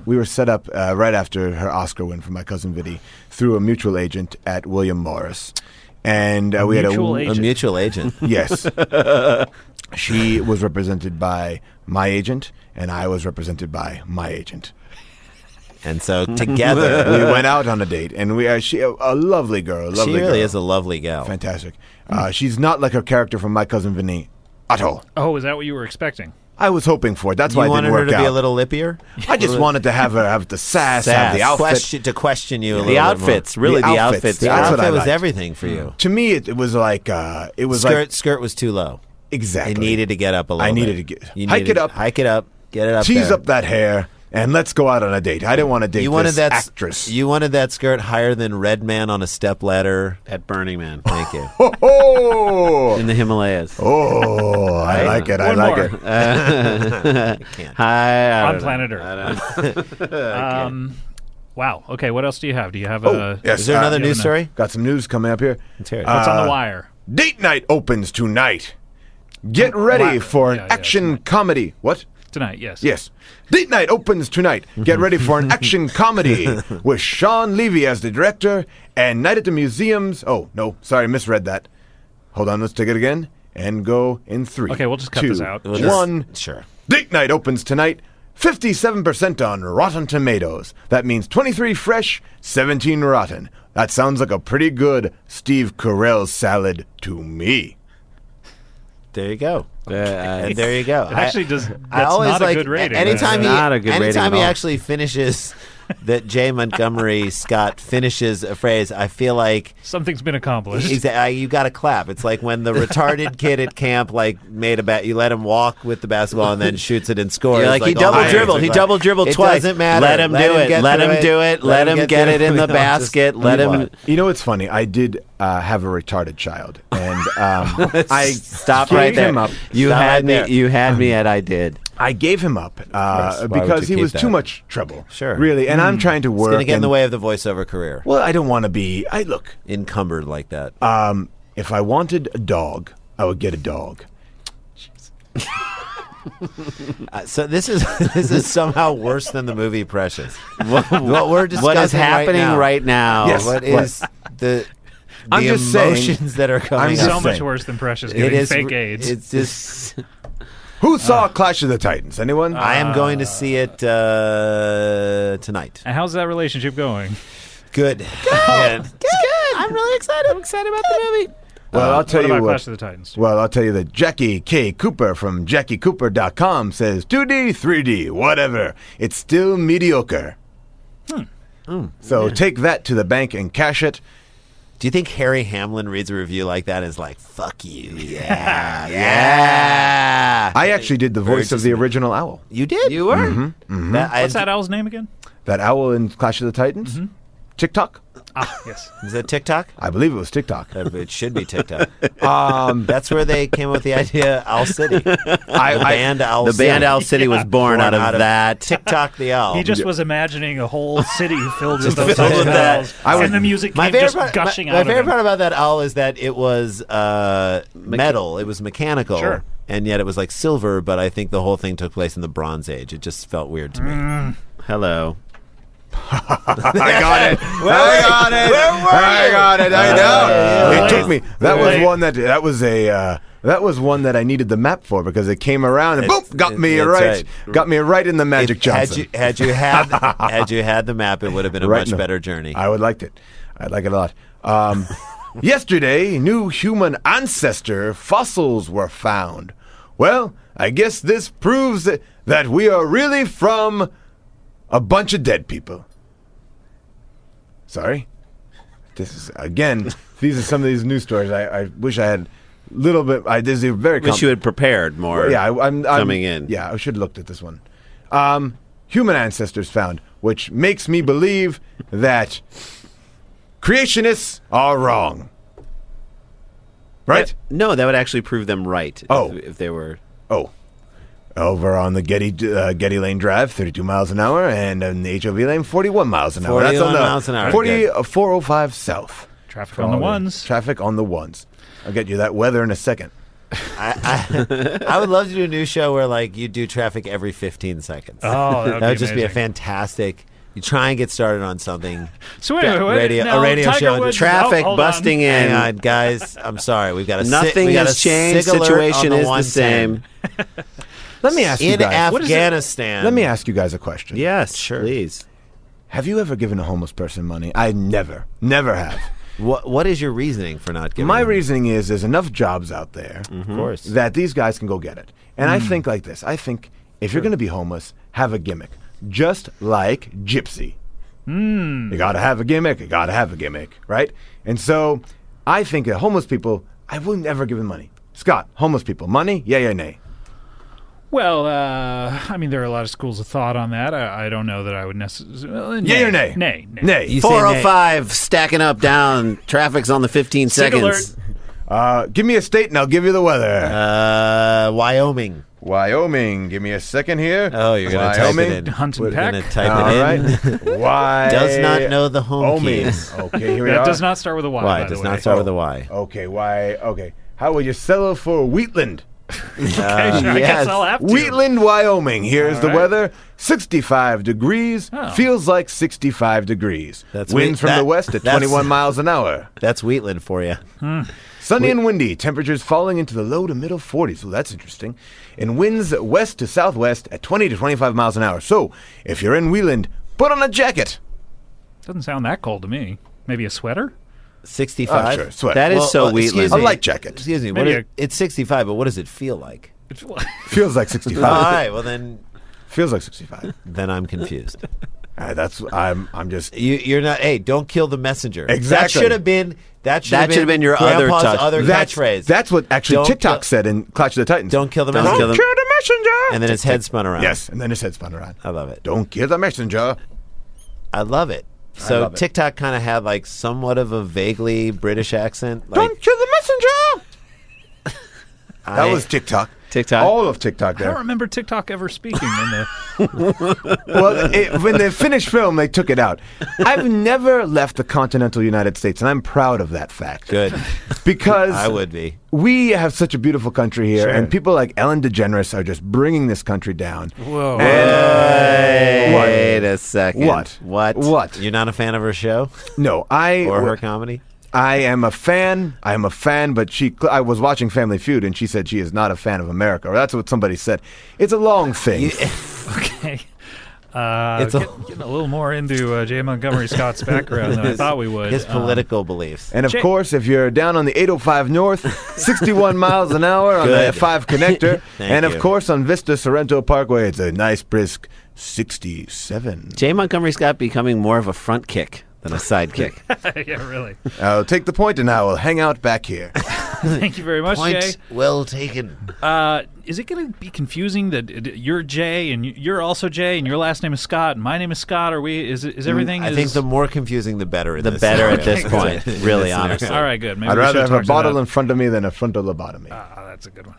We were set up right after her Oscar win for My Cousin Vinny through a mutual agent at William Morris, and we had mutual a agent. A mutual agent. yes. She was represented by my agent, and I was represented by my agent. And so together, We went out on a date, and she a lovely girl. she really is a lovely gal. fantastic. She's not like her character from My Cousin Vinny at all. Oh, is that what you were expecting? I was hoping for it. That's why You it wanted didn't her work to out. be a little lippier? I just wanted to have her have the sass, have the outfit. To question you a little The bit more. outfits, really, the outfits. The That's what I outfit was liked. everything for you. To me, it was like it was like Skirt was too low. exactly. It needed to get up a little I bit. needed to get You hike needed- it up, Hike it up. Get it up tease there. up that hair, and let's go out on a date. I didn't want to date You wanted this that actress. You wanted that skirt higher than Red Man on a step ladder. At Burning Man Thank you. Oh, in the Himalayas. oh, I like it. I One like more. it. Hi, I On don't know. planet Earth. Wow. Okay, what else do you have? Do you have a... Yes, Is there another you news have story? Got some news coming up here. Let's hear it. What's on the wire? Date night opens tonight. Get ready Wow. for an Yeah, action comedy. What? Tonight, yes. Yes. Date night opens tonight. Get ready for an action comedy with Sean Levy as the director and Night at the Museums. Oh, no, sorry, misread that. Hold on, let's take it again and go in 3. Okay, we'll just cut 2, this out. We'll just- 1. Sure. Date night opens tonight. 57% on Rotten Tomatoes. That means 23 fresh, 17 rotten. That sounds like a pretty good Steve Carell salad to me. There you go. And there you go. It actually does... That's I always not a like good rating. anytime That's not a good rating anytime at he all. actually finishes that J. Montgomery Scott finishes a phrase, I feel like Something's been accomplished. you got to clap. It's like when the retarded kid at camp made a bat. You let him walk with the basketball and then shoots it and scores. You're like, he all double the dribbled. hands He are double dribbled it twice. Doesn't matter. Let him do it. get Let through him do it. Let him get it in the No, basket. just Let move him. on. You know what's funny? I did have a retarded child, and I Stop gave right there. him up. You Stop had right me. there. You had me at I did. I gave him up Why would because you he keep was that? too much trouble. Sure. really, and I'm trying to It's work. going to get in the and- way of the voiceover career. Well, I don't want to be. I look. Encumbered like that. If I wanted a dog, I would get a dog. So this is somehow worse than the movie Precious. What we're discussing What is happening right now? Yes. What is the I'm just saying- emotions that are coming just up? So much saying. worse than Precious It getting is fake AIDS. It's just. Who saw Clash of the Titans? Anyone? I am going to see it tonight. And how's that relationship going? Good. Good. I'm really excited. I'm excited about the movie. Well, I'll tell What you about what. Clash of the Titans? Well, I'll tell you that Jackie K. Cooper from JackieCooper.com says 2D, 3D, whatever. It's still mediocre. So take that to the bank and cash it. Do you think Harry Hamlin reads a review like that and is like, fuck you? Yeah. Yeah. I actually did the voice of the original owl. You did? You were? Mm-hmm. What's that owl's name again? That owl in Clash of the Titans? TikTok? Ah, yes. Is that TikTok? I believe it was TikTok. It should be TikTok. That's where they came up with the idea, Owl City. The band Owl The City. band Owl City was born out of that. TikTok the Owl. He just was imagining a whole city filled with those Filled types with of that. owls. And the music came just gushing my out of favorite him. part about that owl is that it was metal. It was mechanical. Sure. And yet it was like silver, but I think the whole thing took place in the Bronze Age. It just felt weird to me. Hello. I got it. I got it. I know. It took me. That was one that was one that I needed the map for because it came around and boom, got me right. Got me right in the Magic Johnson. Had you had the map, it would have been a much better journey. I would liked it. I'd like it a lot. Yesterday, new human ancestor fossils were found. Well, I guess this proves that we are really from a bunch of dead people. Sorry? This is, again, these are some of these news stories. I wish I had a little bit. This is very Wish you had prepared more. Yeah, I'm coming in. Yeah, I should have looked at this one. Human ancestors found, which makes me believe that creationists are wrong. Right? No, that would actually prove them right. Oh. If they were. Oh. Over on the Getty Lane Drive, 32 miles an hour, and on the HOV lane, 41 miles an hour. 41 miles an hour. 405 south. Traffic on the ones. Traffic on the ones. I'll get you that weather in a second. I would love to do a new show where like you do traffic every 15 seconds. Oh, that would just be a amazing. fantastic. You try and get started on something. So wait, a radio Tiger show. Woods, Traffic hold busting on. in. Hang on, guys. I'm sorry. We've got a Nothing has changed. Situation is the same. Let me ask you In guys. Afghanistan. Let me ask you guys a question. Yes, Sure. please. Have you ever given a homeless person money? I never have. What is your reasoning for not giving? My them? reasoning is there's enough jobs out there of course, that these guys can go get it. And I think like this. I think if you're going to be homeless, have a gimmick. Just like Gypsy. You got to have a gimmick. You got to have a gimmick, right? And so I think that homeless people, I would never give them money. Scott, homeless people, money? Yay or nay? Well, I mean, there are a lot of schools of thought on that. I don't know that I would necessarily. Yay or nay? Nay. Nay. You say 405 stacking up down. Traffic's on the 15 Sig seconds. Give me a state and I'll give you the weather. Wyoming. Wyoming. Give me a second here. Oh, you're going to type it in. Hunt and We're peck. going to type All it in. right. Why? Does not know the home Wyoming. keys. Okay, here we That are. does not start with a Y. Why? by It does the way. not start with a Y. Okay, why? Okay. How will you settle for Wheatland? Okay, sure, I guess I'll have to. Wheatland, Wyoming. Here's All the right. weather. 65 degrees. Oh. Feels like 65 degrees. That's Winds from the west at 21 miles an hour. That's Wheatland for you. Sunny and windy. Temperatures falling into the low to middle 40s. Well, that's interesting. And winds west to southwest at 20 to 25 miles an hour. So, if you're in Wheatland, put on a jacket. Doesn't sound that cold to me. Maybe a sweater? 65. Sure, sweat. That is so excuse Wheatland. A me. light jacket. Excuse me. Maybe It's 65, but what does it feel like? Feels like 65. All right. Well, then Feels like 65. I'm confused. I'm just. You're not. Hey, don't kill the messenger. Exactly. That should have been. That should have been your other Grandpa's touch. other catchphrase. That's what actually Don't TikTok kill- said in Clash of the Titans. Don't kill the Don't messenger. kill them. kill the messenger. And then his head spun around. Yes, and then his head spun around. I love it. Don't kill the messenger. I love it. So love it. TikTok kind of had like somewhat of a vaguely British accent. Like, Don't kill the messenger. That was TikTok. TikTok? All of TikTok I don't there. remember TikTok ever speaking in the. Well, when they finished film, they took it out. I've never left the continental United States, and I'm proud of that fact. Good. Because I would be. we have such a beautiful country here, Sure. and people like Ellen DeGeneres are just bringing this country down. Whoa. Wait a second. What? What? You're not a fan of her show No, or her comedy? I am a fan. I am a fan, but I was watching Family Feud, and she said she is not a fan of America. Or that's what somebody said. It's a long thing. Okay. It's Getting a little more into J. Montgomery Scott's background than I thought we would. His political beliefs. And of Jay- course, if you're down on the 805 North, 61 miles an hour on the Good. 5 connector, Thank and of you. course on Vista Sorrento Parkway, it's a nice brisk 67. J. Montgomery Scott becoming more of a front kick than a side kick. Yeah, really. I'll take the point, and I will hang out back here. Thank you very much, Jay. well taken. Is it going to be confusing that you're Jay and you're also Jay and your last name is Scott and my name is Scott? Are we? Is everything? I think the more confusing, the better. In The this better at scenario. this point, In really, this scenario. honestly. All right, good. Maybe I'd we rather should have talk a to bottle that. in front of me than a frontal lobotomy. That's a good one.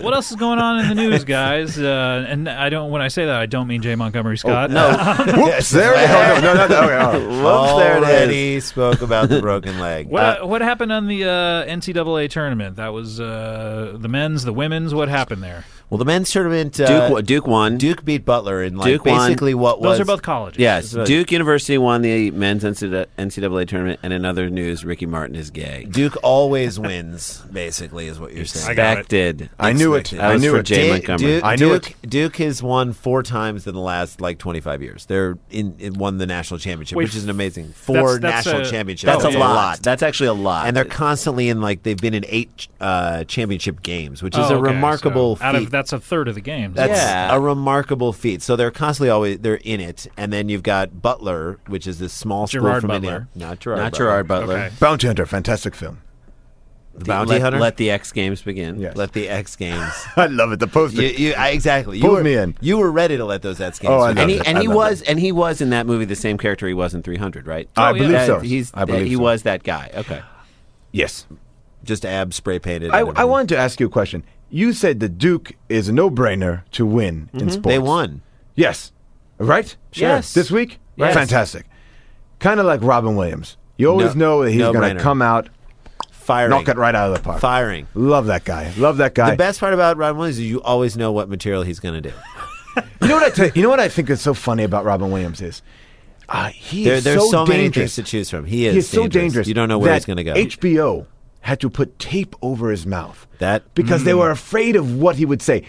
What else is going on in the news, guys? And I don't. When I say that, I don't mean J. Montgomery Scott. Whoops, there it is. No, okay, all right. Whoops, there it is. Already spoke about the broken leg. What happened on the NCAA tournament? That was the men's, the women's. What happened there? Well, the men's tournament, Duke won. Duke beat Butler in like Duke won. basically what was. Those are both colleges. Yes, That's right. Duke University won the men's NCAA tournament. And in other news, Ricky Martin is gay. Duke always wins. Basically, is what you're saying. I got it. Expected. I knew it. Expected. That I was knew for it. Jay Montgomery. I knew Duke has won 4 times in the last like 25 years. They're won the national championship, Wait, which is an amazing 4 that's national a- championships. That's Oh, a yeah. lot. That's actually a lot. And they're constantly in like they've been in 8 championship games, which is Oh, a okay. remarkable So out feat. of that's a third of the games. That's Yeah. a remarkable feat. So they're constantly they're in it. And then you've got Butler, which is this small school Gerard from Butler. Indiana. Not Gerard. not Butler. Gerard Butler. Okay. Bounty Hunter, fantastic film. The Bounty Hunter. Let the X Games begin. Yes. Let the X Games. I love it. The poster. Exactly. You Pulled were, me in. You were ready to let those X Games. Oh, I begin. know. And he I love he was in that movie the same character he was in 300, right? I yeah. believe That- so. He so. was that guy. Okay. Yes. Just abs spray painted. I wanted to ask you a question. You said that Duke is a no-brainer to win in sports. They won. Yes. Right? Sure. Yes. This week? Yes. Fantastic. Kind of like Robin Williams. You always No- know that he's going no-brainer. to come out, Firing. knock it right out of the park. Firing. Love that guy. Love that guy. The best part about Robin Williams is you always know what material he's going to do. You know what I think is so funny about Robin Williams is he is There's so many dangerous. things to choose from. He is so dangerous. You don't know where that he's going to go. HBO had to put tape over his mouth because Mm. they were afraid of what he would say.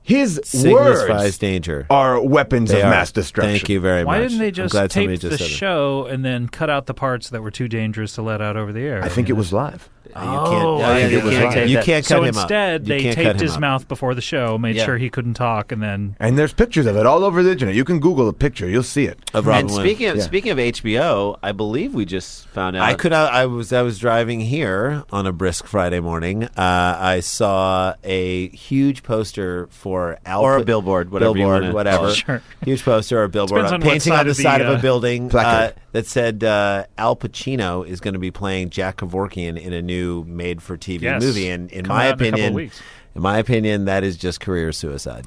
His Signifies words danger. are weapons They of are. mass destruction. Thank you very Why much. didn't they I'm just glad tape somebody the just said it. show and then cut out the parts that were too dangerous to let out over the air? I think it was live. You can't. Oh, yeah, I you think it was can't, right. you can't cut So him instead, up. You they can't cut taped him his up. mouth before the show, made Yeah. sure he couldn't talk, and then And there's pictures of it all over the internet. You can Google a picture, you'll see it. Of Robin And Williams. speaking of HBO, I believe we just found out. I was driving here on a brisk Friday morning. I saw a huge poster for Al Or a billboard, whatever you billboard, wanna whatever. call it. Sure. Huge poster or a billboard, Depends on what painting side on the of the, side of a building placard. that said Al Pacino is going to be playing Jack Kevorkian in a new made-for-TV Yes. movie. And in Coming my out in a couple of opinion, weeks. that is just career suicide.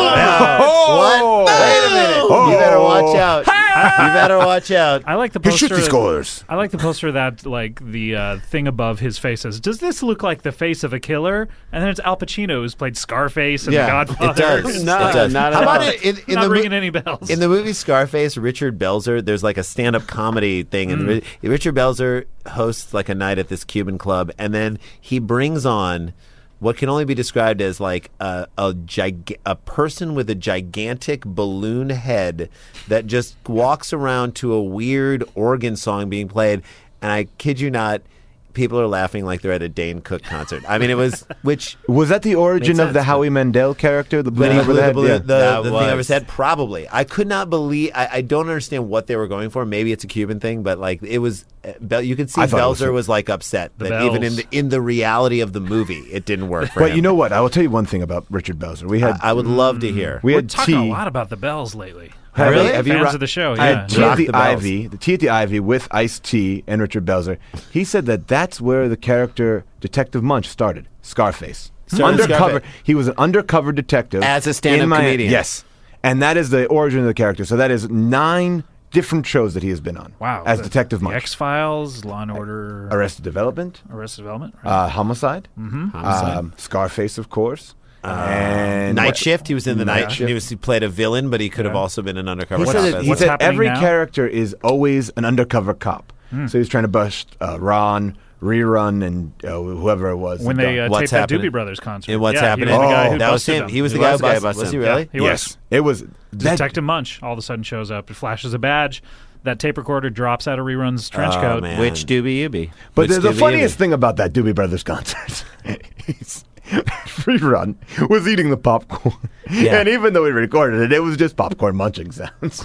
What? Wait a minute! You better watch out. You better watch out. I like the He poster. shoots, he scores. I like the poster that like the thing above his face says, "Does this look like the face of a killer?" And then it's Al Pacino who's played Scarface and Yeah, The Godfather. it does. No, It does. not How at about all. it in Not the ringing any bells. In the movie Scarface, Richard Belzer, there's like a stand-up comedy thing, and Richard Belzer hosts like a night at this Cuban club, and then he brings on what can only be described as like a person with a gigantic balloon head that just walks around to a weird organ song being played, and I kid you not, people are laughing like they're at a Dane Cook concert. I mean, it was Was that the origin Makes of the sense, Howie Mandel character? The When balloon he over blew the the head? balloon, Yeah. the thing was. over his head, probably. I could not believe. I don't understand what they were going for. Maybe it's a Cuban thing, but like it was. You could see I thought it Belzer was was like upset The that even bells. in the reality of the movie, it didn't work for But him. you know what? I will tell you one thing about Richard Belzer. We had I would love to hear. we We're had talking a tea. lot about the bells lately. Really? Have you Fans of the show, I yeah. had Tea Rock at the the Bells. Ivy, the Tea at the Ivy with Ice-T and Richard Belzer. He said that that's where the character Detective Munch started. Scarface. Started Undercover. Scarface. He was an undercover detective As a stand-up in Miami. comedian. Yes, and that is the origin of the character. So that is 9 different shows that he has been on. Wow. as Detective Munch. X-Files, Law and Order, Arrested Development, Arrested Development. Right? Homicide, Scarface, of course, and Night Shift. He was in the Night Night Shift. He played a villain, but he could have also been an undercover He cop. said, What's happening every now? character is always an undercover cop. So he's trying to bust Ron, Rerun, and whoever it was. when they What's taped that Happening? Doobie Brothers concert. And What's yeah, happening? He was the guy who That was busted him. them. He was the He guy was who the guy busted. busted Was he him. really? Yeah, he was. yes, it was that, Detective Munch all of a sudden shows up. It flashes a badge. That tape recorder drops out of Rerun's trench Oh, coat. man. Which doobie you be? But Which the Doobie funniest Doobie? thing about that Doobie Brothers concert is Rerun was eating the popcorn. Yeah. And even though he recorded it, it was just popcorn munching sounds.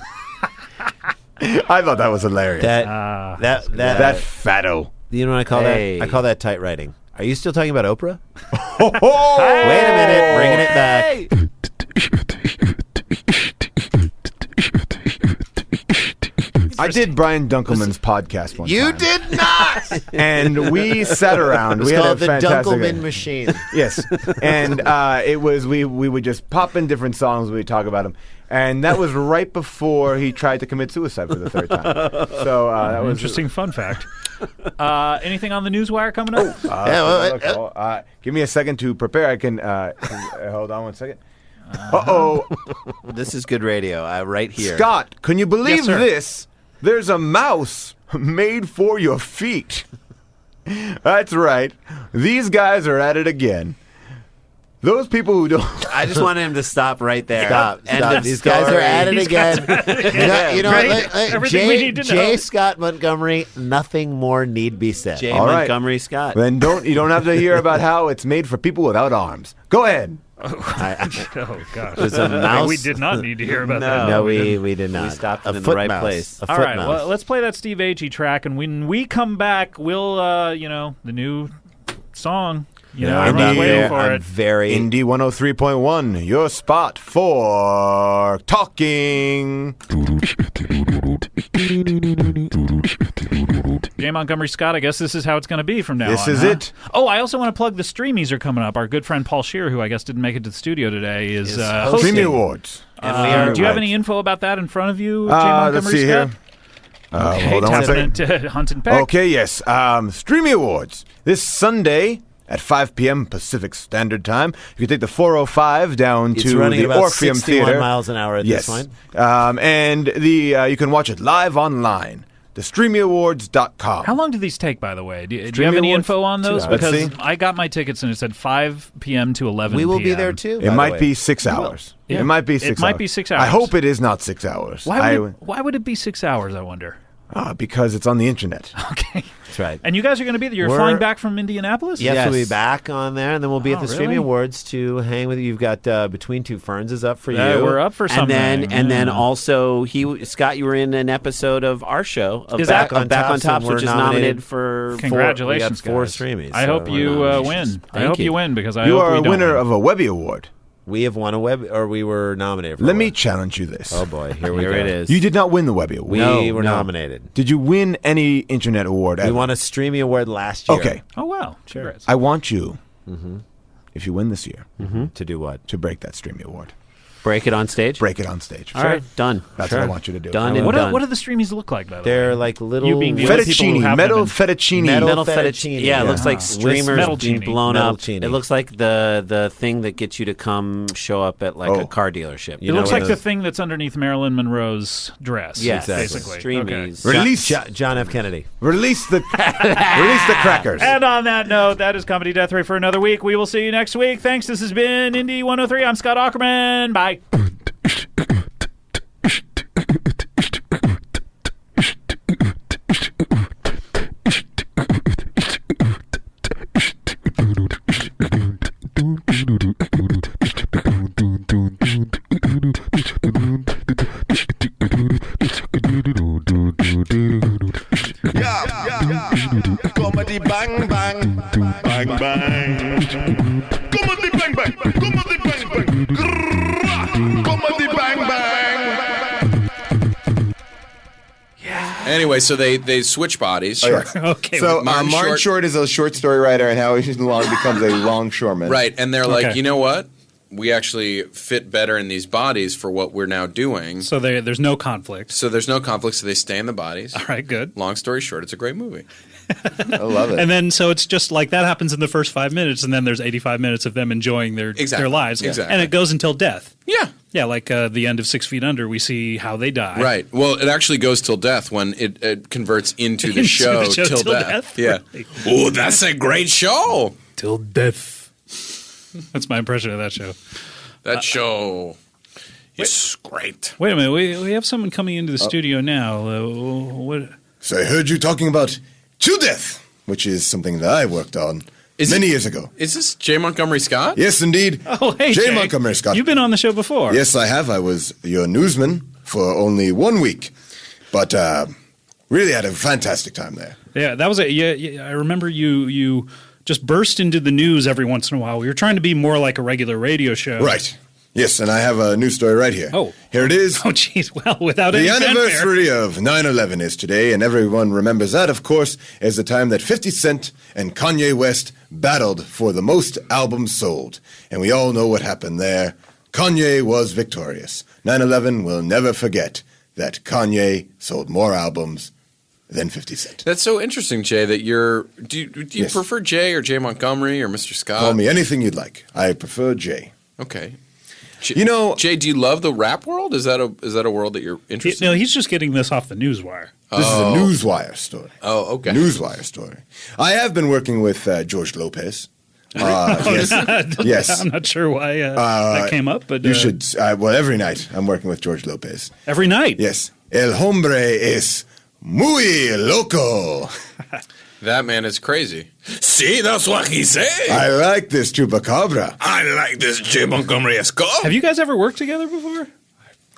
I thought that was hilarious. That that fatto. you know what I call Hey. that? I call that tight writing. Are you still talking about Oprah? Oh, Wait a minute, bringing it back. I did Brian Dunkelman's podcast one You time. did not. And we sat around. It's we had called a the fantastic Dunkelman Machine. Yes, and it was we would just pop in different songs when we talk about them, and that was right before he tried to commit suicide for the 3rd time. So that was Interesting fun fact. Anything on the newswire coming up? Give me a second to prepare. I can hold on one second. Uh-oh. This is good radio. Right here. Scott, can you believe Yes, sir. this? There's a mouse made for your feet. That's right. These guys are at it again. Those people who don't. I just wanted him to stop right there. Stop. End Stop. of These guys are at it These again. You know, Great. Everything we need to know. J. Scott Montgomery, nothing more need be said. J. All right. Montgomery Scott. Then you don't have to hear about how it's made for people without arms. Go ahead. Oh gosh, There's a mouse. we did not need to hear about that. No, we did not. We stopped A it in the foot right mouse. place. A All foot right, mouse. well, let's play that Steve Agee track, and when we come back, we'll, the new song. You know, everyone's waiting for I'm it. very. Indie 103.1, your spot for talking. J. Montgomery Scott, I guess this is how it's going to be from now on. This is huh? it. Oh, I also want to plug the Streamies are coming up. Our good friend Paul Scheer, who I guess didn't make it to the studio today, is hosting. Streamy Awards. And we are Do you have right. any info about that in front of you, J. Let's Montgomery see Scott? here. Okay, Hold on one tapping second. into Hunt and Peck. Okay, yes. Streamy Awards. This Sunday at 5 p.m. Pacific Standard Time. You can take the 405 down It's to running the about Orpheum 61 Theater. miles an hour at Yes. this point. And you can watch it live online. TheStreamyAwards.com. How long do these take, by the way? Do you have Streamy any Awards? info on those? 2 hours. Because Let's see. I got my tickets and it said 5 p.m. to 11 We will p.m. be there too. It might be 6 hours. Yeah. It might be 6 It hours. might be 6 I hours. hope it is not 6 hours. Why would it be 6 hours, I wonder? Because it's on the internet. Okay. That's right. And you guys are going to be there. You're We're- flying back from Indianapolis? Yes, Yes. we'll be back on there, and then we'll be at the Oh, Streaming really? Awards to hang with you. You've got Between Two Ferns is up for you. We're up for something. And then Yeah. also Scott, you were in an episode of our show of Is Back that- on Tops, and we're which is nominated nominated for Congratulations, we got 4 guys. Streamies, I so hope we're you nominated. win. I Thank hope you you. win because I You hope are we a don't winner win. of a Webby Award. We have won a Webby, or we were nominated for Let a me Webby. challenge you this. Oh boy, here Here go. it is. You did not win the Webby Award. We were no. nominated. Did you win any internet award? We ever? won a Streamy Award last year. Okay. Oh, wow. Congrats. I want you, if you win this year, To do what? to break that Streamy Award. Break it on stage. Break it on stage. All right, done. That's Sure. what I want you to do. Done and What done. do the Streamies look like, by the way? They're like little You being the other people who Fettuccine, have metal them in- fettuccine. Metal fettuccine. fettuccine. Yeah, it Yeah. looks like With streamers metal being genie. blown Metal up. genie. It looks like the thing that gets you to come show up at like Oh. a car dealership. You It know looks what like those- the thing that's underneath Marilyn Monroe's dress. Yes, basically. Okay. Streamies. Release, John F. Kennedy. release the, release the crackers. And on that note, that is Comedy Death Ray for another week. We will see you next week. Thanks. This has been Indie 103. I'm Scott Aukerman. Bye. Comedy bang bang bang bang. Comedy bang bang. Comedy bang bang. Grrrr. Anyway, so they switch bodies. Okay. So Martin Martin Short is a short story writer, and how he long becomes a longshoreman. Right, and they're like, Okay. you know what? We actually fit better in these bodies for what we're now doing. So there's no conflict. So there's no conflict, so they stay in the bodies. All right, good. Long story short, it's a great movie. I love it. And then so it's just like that happens in the first 5 minutes, and then there's 85 minutes of them enjoying their lives. Exactly. And it goes until death. Yeah. Yeah, like the end of 6 Feet Under, we see how they die. Right. Well, it actually goes till death when it converts into the show till death. Yeah. Really? Oh, that's a great show. Till death. That's my impression of that show. That show is great. Wait a minute, we have someone coming into the studio now. What? So I heard you talking about Till Death, which is something that I worked on many years ago. Is this J. Montgomery Scott? Yes, indeed. Oh, hey, J. Jay. Montgomery Scott. You've been on the show before. Yes, I have. I was your newsman for only 1 week, but really had a fantastic time there. Yeah, that was it. Yeah, I remember you just burst into the news every once in a while. We were trying to be more like a regular radio show. Right. Yes, and I have a news story right here. Oh. Here it is. Oh, jeez. Well, without any The fanfare. anniversary of 9/11 is today, and everyone remembers that, of course, as the time that 50 Cent and Kanye West battled for the most albums sold. And we all know what happened there. Kanye was victorious. 9/11 will never forget that Kanye sold more albums than 50 Cent. That's so interesting, Jay, that you're – do you Yes. prefer Jay or J. Montgomery or Mr. Scott? Call me anything you'd like. I prefer Jay. Okay. You know, Jay, do you love the rap world? Is that a world that you're interested No, in? he's just getting this off the newswire. this is a Newswire story. Oh, okay. Newswire story. I have been working with George Lopez. Yes. Yes. I'm not sure why that came up, but You should. Well, every night I'm working with George Lopez. every night. Yes. El hombre es muy loco. That man is crazy. See, that's what he said. I like this chupacabra. I like this J. Montgomery Scott. Have you guys ever worked together before?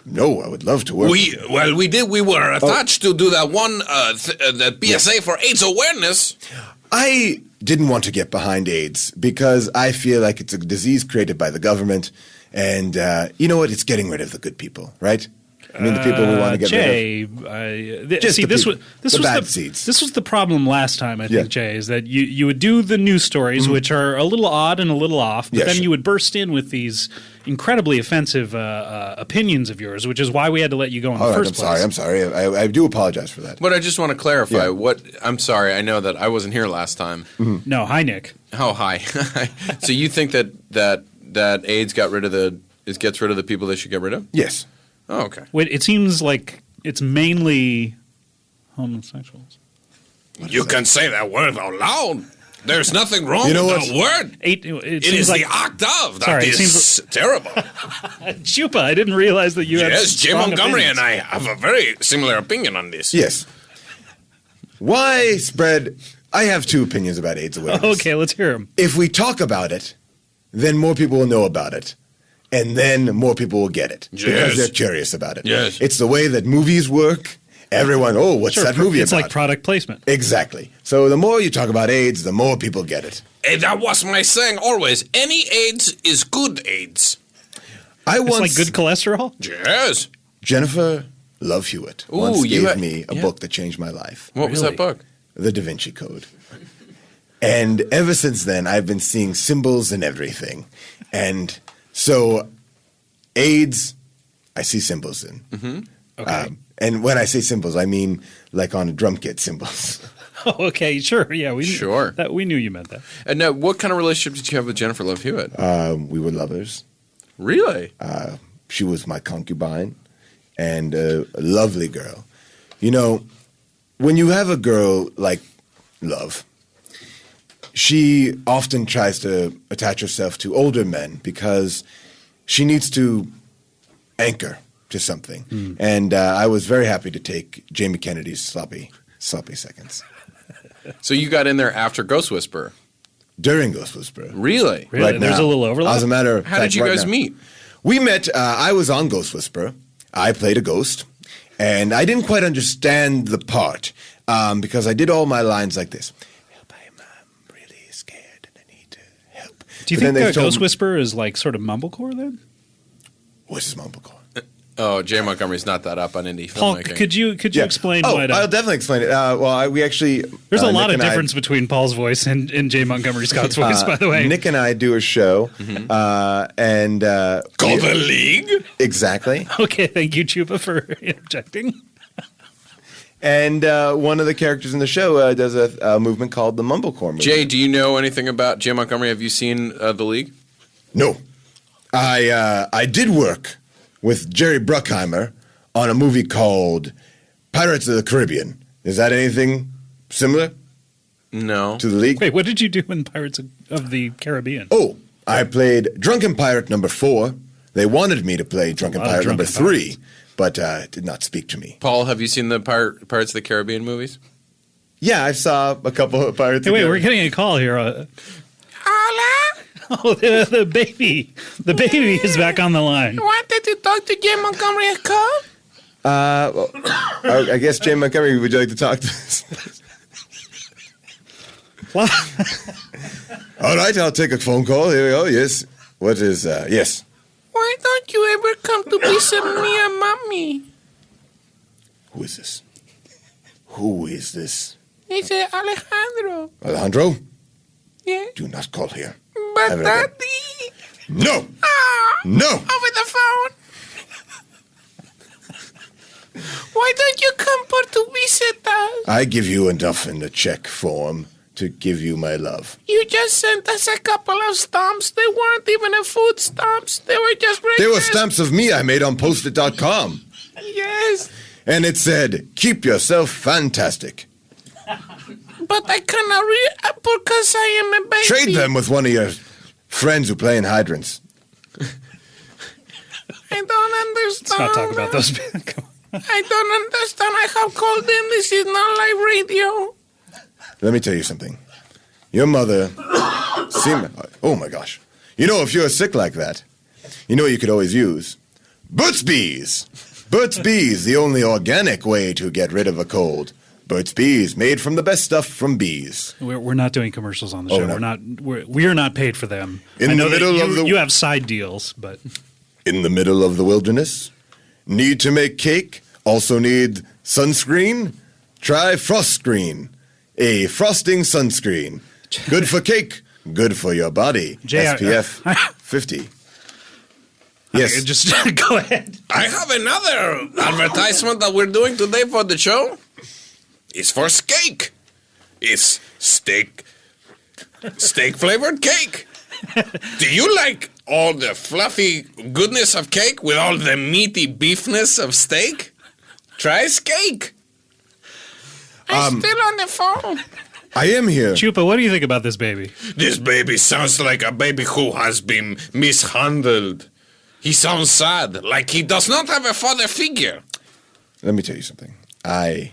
No, I would love to work. We did. We were attached to do that one, the PSA for AIDS awareness. I didn't want to get behind AIDS because I feel like it's a disease created by the government, and you know what? It's getting rid of the good people, right? I mean, the people who want to get Jay, rid of. see, this was the bad the, seeds. This was the problem last time, I think, Yeah. Jay, is that you would do the news stories, which are a little odd and a little off, but Yeah, then sure. you would burst in with these incredibly offensive opinions of yours, which is why we had to let you go in All the right, first I'm place. sorry. I do apologize for that. But I just want to clarify Yeah. I'm sorry. I know that I wasn't here last time. No, hi, Nick. Oh, hi. So you think that AIDS gets rid of the people they should get rid of? Yes. Oh, okay. Wait, it seems like it's mainly homosexuals. You can say that word out loud. There's nothing wrong You know with what? that word. It It seems is like the octave. That Sorry, it is seems terrible. Chupa. I didn't realize that you had Yes, Jay strong Montgomery opinions. and I have a very similar opinion on this. Yes. Why spread? I have two opinions about AIDS awareness. Okay, let's hear him. If we talk about it, then more people will know about it. And then more people will get it. Yes. Because they're curious about it. Yes. It's the way that movies work. Everyone, what's that movie It's about? like product placement. Exactly. So the more you talk about AIDS, the more people get it. And that was my saying always. Any AIDS is good AIDS. I It's once like good cholesterol. Yes. Jennifer Love Hewitt Ooh, once you gave had- me a yeah. book that changed my life. What was that Really? book? The Da Vinci Code. And ever since then, I've been seeing symbols and everything. And so AIDS, I see symbols in. Mm-hmm. Okay. And when I say symbols, I mean like on a drum kit symbols. Oh, okay, sure. Yeah, we Sure. we knew you meant that. And now, what kind of relationship did you have with Jennifer Love Hewitt? We were lovers. Really? She was my concubine and a lovely girl. You know, when you have a girl like Love, she often tries to attach herself to older men because she needs to anchor to something. And I was very happy to take Jamie Kennedy's sloppy seconds. So you got in there after Ghost Whisperer? During Ghost Whisperer. Really? Really? Right There's now. a little overlap. As a matter of How fact, did you right guys now. meet? We met, I was on Ghost Whisperer. I played a ghost. And I didn't quite understand the part because I did all my lines like this. Help, I'm really scared and I need to help. Do you But then think they told Ghost me- Whisperer is like sort of mumblecore then? What's this mumblecore? Oh, Jay Montgomery's not that up on indie Paul, filmmaking. could you explain what? I'll definitely explain it. We actually There's a lot Nick of and difference between Paul's voice and Jay Montgomery Scott's voice, by the way. Nick and I do a show, and Called The League? Exactly. Okay, thank you, Chupa, for interjecting. And one of the characters in the show does a movement called the Mumblecore movement. Jay, do you know anything about Jay Montgomery? Have you seen The League? No. I did work with Jerry Bruckheimer on a movie called Pirates of the Caribbean. Is that anything similar No. to The League? Wait, what did you do in Pirates of the Caribbean? Oh, I played Drunken Pirate number 4. They wanted me to play Drunken lot of Pirate number drunken 3, pirates. but it did not speak to me. Paul, have you seen the Pirates of the Caribbean movies? Yeah, I saw a couple of Pirates. Hey, wait, together. we're getting a call here. Hola. Oh, the baby. The baby is back on the line. Wanted to talk to Jay Montgomery Scott? I guess Jay Montgomery, would you like to talk to us? What? All right, I'll take a phone call. Here we go. Yes. What is, yes. Why don't you ever come to visit me and mommy? Who is this? Who is this? It's Alejandro. Alejandro? Yeah. Do not call here. But Have it again. Daddy. No! Ah, No! over the phone. Why don't you come to visit us? I give you enough in the check form to give you my love. You just sent us a couple of stamps. They weren't even a food stamps. They were just They regular. were stamps of me I made on Post-it.com. Yes, And it said, keep yourself fantastic. but I cannot read because I am a baby. Trade them with one of your friends who play in hydrants. I don't understand. Let's not talk about those. I don't understand. I have called in. This is not like radio. Let me tell you something. Your mother seemed... Oh, my gosh. You know, if you're sick like that, you know what you could always use? Burt's Bees! Burt's Bees, the only organic way to get rid of a cold. Burt's Bees, made from the best stuff from bees. We're not doing commercials on the Oh, show. no. We are not paid for them. In I know the that middle of the- you have side deals, but In the middle of the wilderness? Need to make cake? Also need sunscreen? Try Frost Screen. A frosting sunscreen. Good for cake, good for your body. Jay, SPF 50. Yes. just go ahead. I have another advertisement that we're doing today for the show. It's for steak. It's steak flavored cake. Do you like all the fluffy goodness of cake with all the meaty beefness of steak? Try steak. I'm still on the phone. I am here. Chupa, what do you think about this baby? This baby sounds like a baby who has been mishandled. He sounds sad, like he does not have a father figure. Let me tell you something. Wait,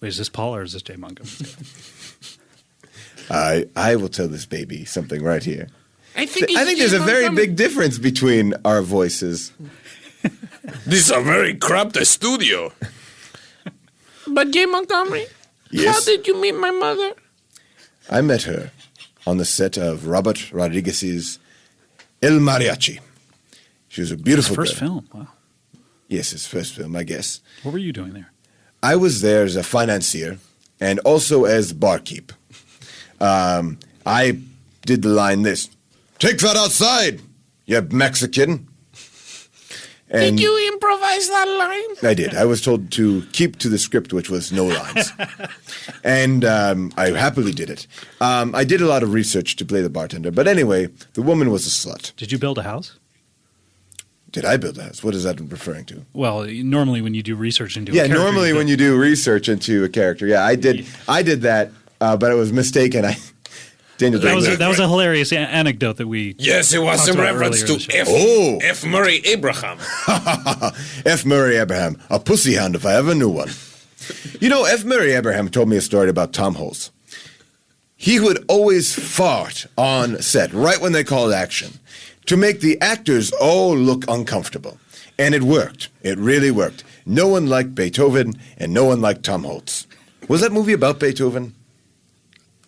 is this Paul or is this Jay Montgomery? I will tell this baby something right here. I think there's a very big difference between our voices. This is a very cramped studio. But Jay Montgomery, how Yes. did you meet my mother? I met her on the set of Robert Rodriguez's El Mariachi. She was a beautiful First girl. film. Wow. Yes, his first film, I guess. What were you doing there? I was there as a financier and also as barkeep. I did the line this. Take that outside, you Mexican. And Did you improvise that line? I did. I was told to keep to the script, which was no lines. And I happily did it. I did a lot of research to play the bartender. But anyway, the woman was a slut. Did you build a house? Did I build a house? What is that referring to? Well, normally when you do research into a Yeah, character, normally when you do research into a character, I did that, but it was mistaken. Daniel that Day- was a hilarious anecdote that we Yes, it was talked in about reference earlier to in the show. F. Murray Abraham. F. Murray Abraham, a pussy hound if I ever knew one. You know, F. Murray Abraham told me a story about Tom Hulse. He would always fart on set right when they called action to make the actors all look uncomfortable. And it worked. It really worked. No one liked Beethoven, and no one liked Tom Hulse. Was that movie about Beethoven?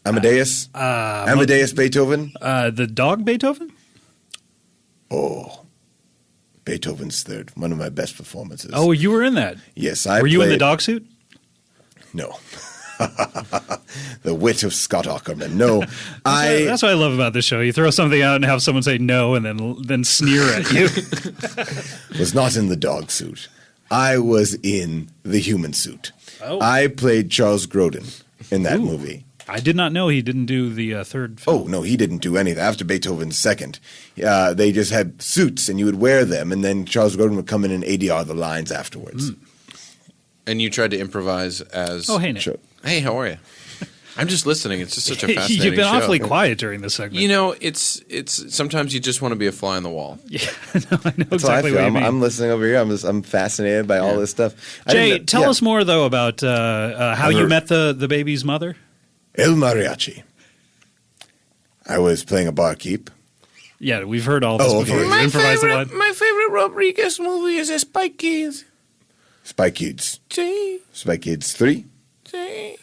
Amadeus? Amadeus Beethoven? The dog Beethoven? Oh. Beethoven's Third, one of my best performances. Oh, you were in that. Yes, I Were you in the played- dog suit? No. The wit of Scott Aukerman. No, That's what I love about this show. You throw something out and have someone say no, and then sneer at you. was not in the dog suit. I was in the human suit. Oh. I played Charles Grodin in that movie. I did not know he didn't do the third film. Oh, no, he didn't do anything. After Beethoven's second, they just had suits, and you would wear them, and then Charles Grodin would come in and ADR the lines afterwards. And you tried to improvise as... Oh, hey, Nick. Sure. Hey, how are you? I'm just listening. It's just such a fascinating You've been show. awfully quiet during this segment. You know, it's sometimes you just want to be a fly on the wall. Yeah, no, I know That's how I exactly feel. what you mean. I'm listening over here. I'm fascinated by all this stuff. Jay, tell us more, though, about how you met the baby's mother. El Mariachi. I was playing a barkeep. Yeah, we've heard all this Oh, okay. before. You improvised a lot. My favorite Rodriguez movie is Spy Kids. Spy Kids. Sí, Spy Kids 3. sí.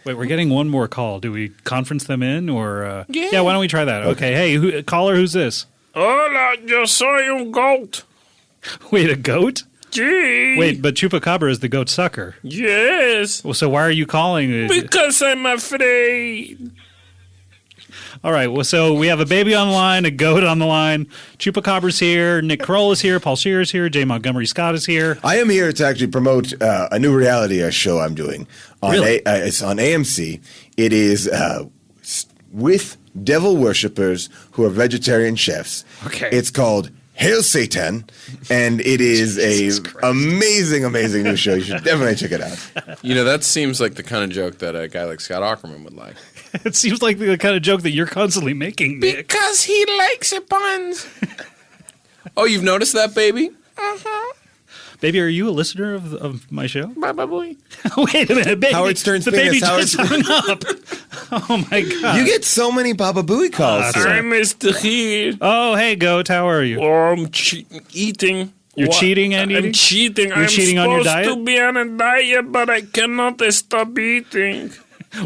Wait, we're getting one more call. Do we conference them in, or Yeah. Why don't we try that? Okay, hey, caller, who's this? Hola, yo soy un goat. Wait, a goat? Sí. Wait, but Chupacabra is the goat sucker. Yes. Well, so why are you calling? Because I'm afraid. All right, well, so we have a baby on the line, a goat on the line. Chupacabra's here, Nick Kroll is here, Paul Scheer is here, J. Montgomery Scott is here. I am here to actually promote a new reality show I'm doing. Really? It's on AMC. It is with devil worshippers who are vegetarian chefs. Okay. It's called Hail Satan, and it is amazing new show. You should definitely check it out. You know, that seems like the kind of joke that a guy like Scott Aukerman would like. It seems like the kind of joke that you're constantly making, Nick. Because he likes puns. Oh, you've noticed that, baby? Baby, are you a listener of my show? Baba boy. Wait a minute, baby. Howard Stern's the famous baby Howard just hung up. Oh, my God. You get so many Baba Booey calls. here. I'm Mr. Here. Oh, hey, goat, how are you? Oh, I'm eating. You're cheating and eating? I'm cheating. You're cheating on your diet? I'm supposed to be on a diet, but I cannot stop eating.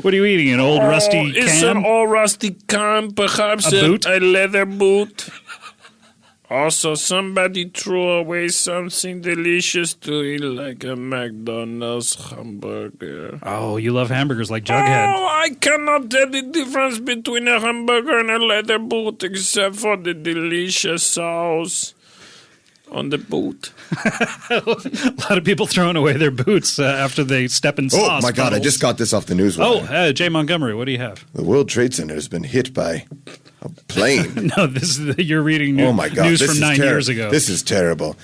What are you eating, an old rusty It's can? an old rusty can, perhaps A boot? a leather boot. Also, somebody threw away something delicious to eat, like a McDonald's hamburger. Oh, you love hamburgers like Jughead. Oh, I cannot tell the difference between a hamburger and a leather boot except for the delicious sauce on the boot. A lot of people throwing away their boots after they step in sauce. Oh my God! I puddles. just got this off the news. Oh, Jay Montgomery, what do you have? The World Trade Center has been hit by a plane. No, this is you're reading Oh my God! news this from is 9 years ago. This is terrible.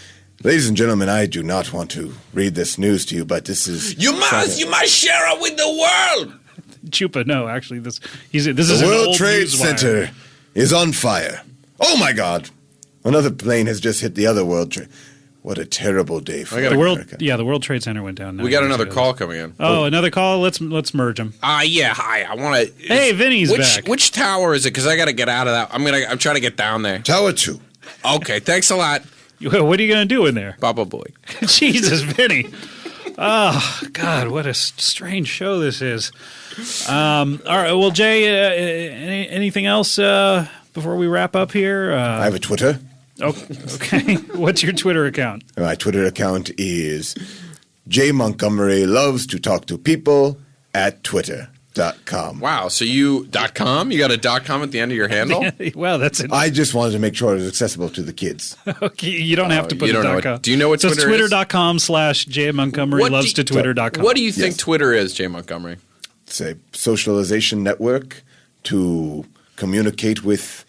Ladies and gentlemen, I do not want to read this news to you, but this is You must share it with the world. Chupa, no, actually, this is the an World old Trade news wire. Center is on fire. Oh my God! Another plane has just hit the other World Trade. What a terrible day for The world, America. the World Trade Center went down. We got another call coming in. Oh, another call. Let's merge them. Yeah, hi. I want to. Hey, Vinny's back. Which tower is it? Because I got to get out of that. I'm trying to get down there. Tower 2. Okay, thanks a lot, What are you going to do in there? Baba Boy. Jesus, Vinny. Oh, God, what a strange show this is. All right, well, Jay, anything else before we wrap up here? I have a Twitter. Oh, okay. What's your Twitter account? My Twitter account is J. Montgomery loves to talk to people at twitter.com. Wow. So you .com? You got a .com at the end of your handle? Well, that's it. I just wanted to make sure it was accessible to the kids. Okay, you don't have to put you don't know .com. what- do you know what so Twitter is? it's twitter.com/J Montgomery What do loves you- to twitter.com. What do you think Yes. Twitter is, Jay Montgomery? It's a socialization network to communicate with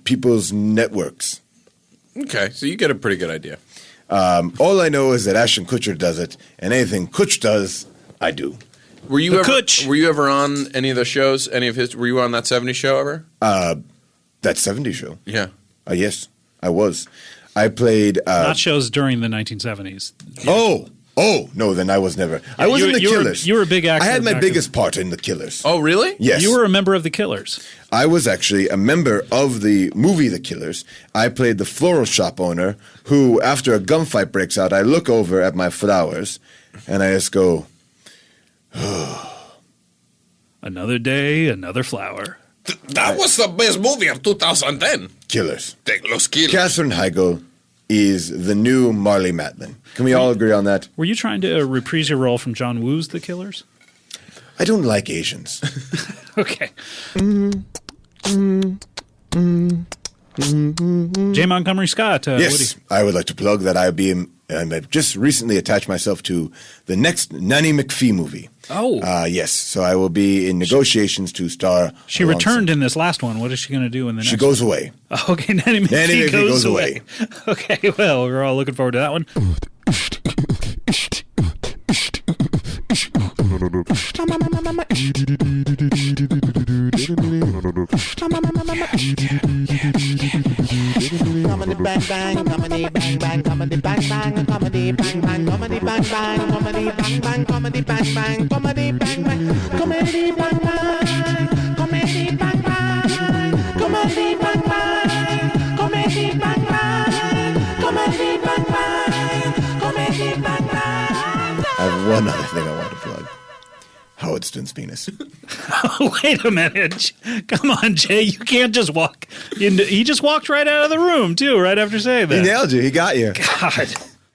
people's networks. Okay, so you get a pretty good idea. All I know is that Ashton Kutcher does it, and anything Kutch does, I do. Were you The ever Kutch. Were you ever on any of the shows? Any of his? Were you on that '70s show ever? That 70s show. Yeah. Yes, I was. I played. Not shows during the 1970s. Oh, no, then I was never. I was you- in the you were- Killers. you were a big actor I had my back biggest part in the Killers. Oh, really? Yes. You were a member of the Killers. I was actually a member of the movie The Killers. I played the floral shop owner who, after a gunfight breaks out, I look over at my flowers and I just go, Another day, another flower. That was the best movie of 2010. Killers. Take Los Killers. Katherine Heigl is the new Marley Matlin. Can we all agree on that? Were you trying to reprise your role from John Woo's The Killers? I don't like Asians. Okay. J. Montgomery Scott. Yes, I would like to plug that I've just recently attached myself to the next Nanny McPhee movie. Oh. Yes. So I will be in negotiations to star. She returned in this last one. What is she going to do in the next She goes away. one? Okay, Nanny McPhee goes away. Okay, well, we're all looking forward to that one. Comedy bang bang, comedy bang bang, comedy bang bang, comedy bang bang, comedy bang bang, comedy bang bang, comedy bang bang, comedy bang bang, comedy bang bang, comedy bang bang, comedy bang bang, comedy bang bang, comedy bang bang, comedy bang bang. I have one other thing I want to plug. Howard Stern's penis. Wait a minute. Come on, Jay. You can't just walk. He just walked right out of the room, too, right after saying that. He nailed you. He got you. God.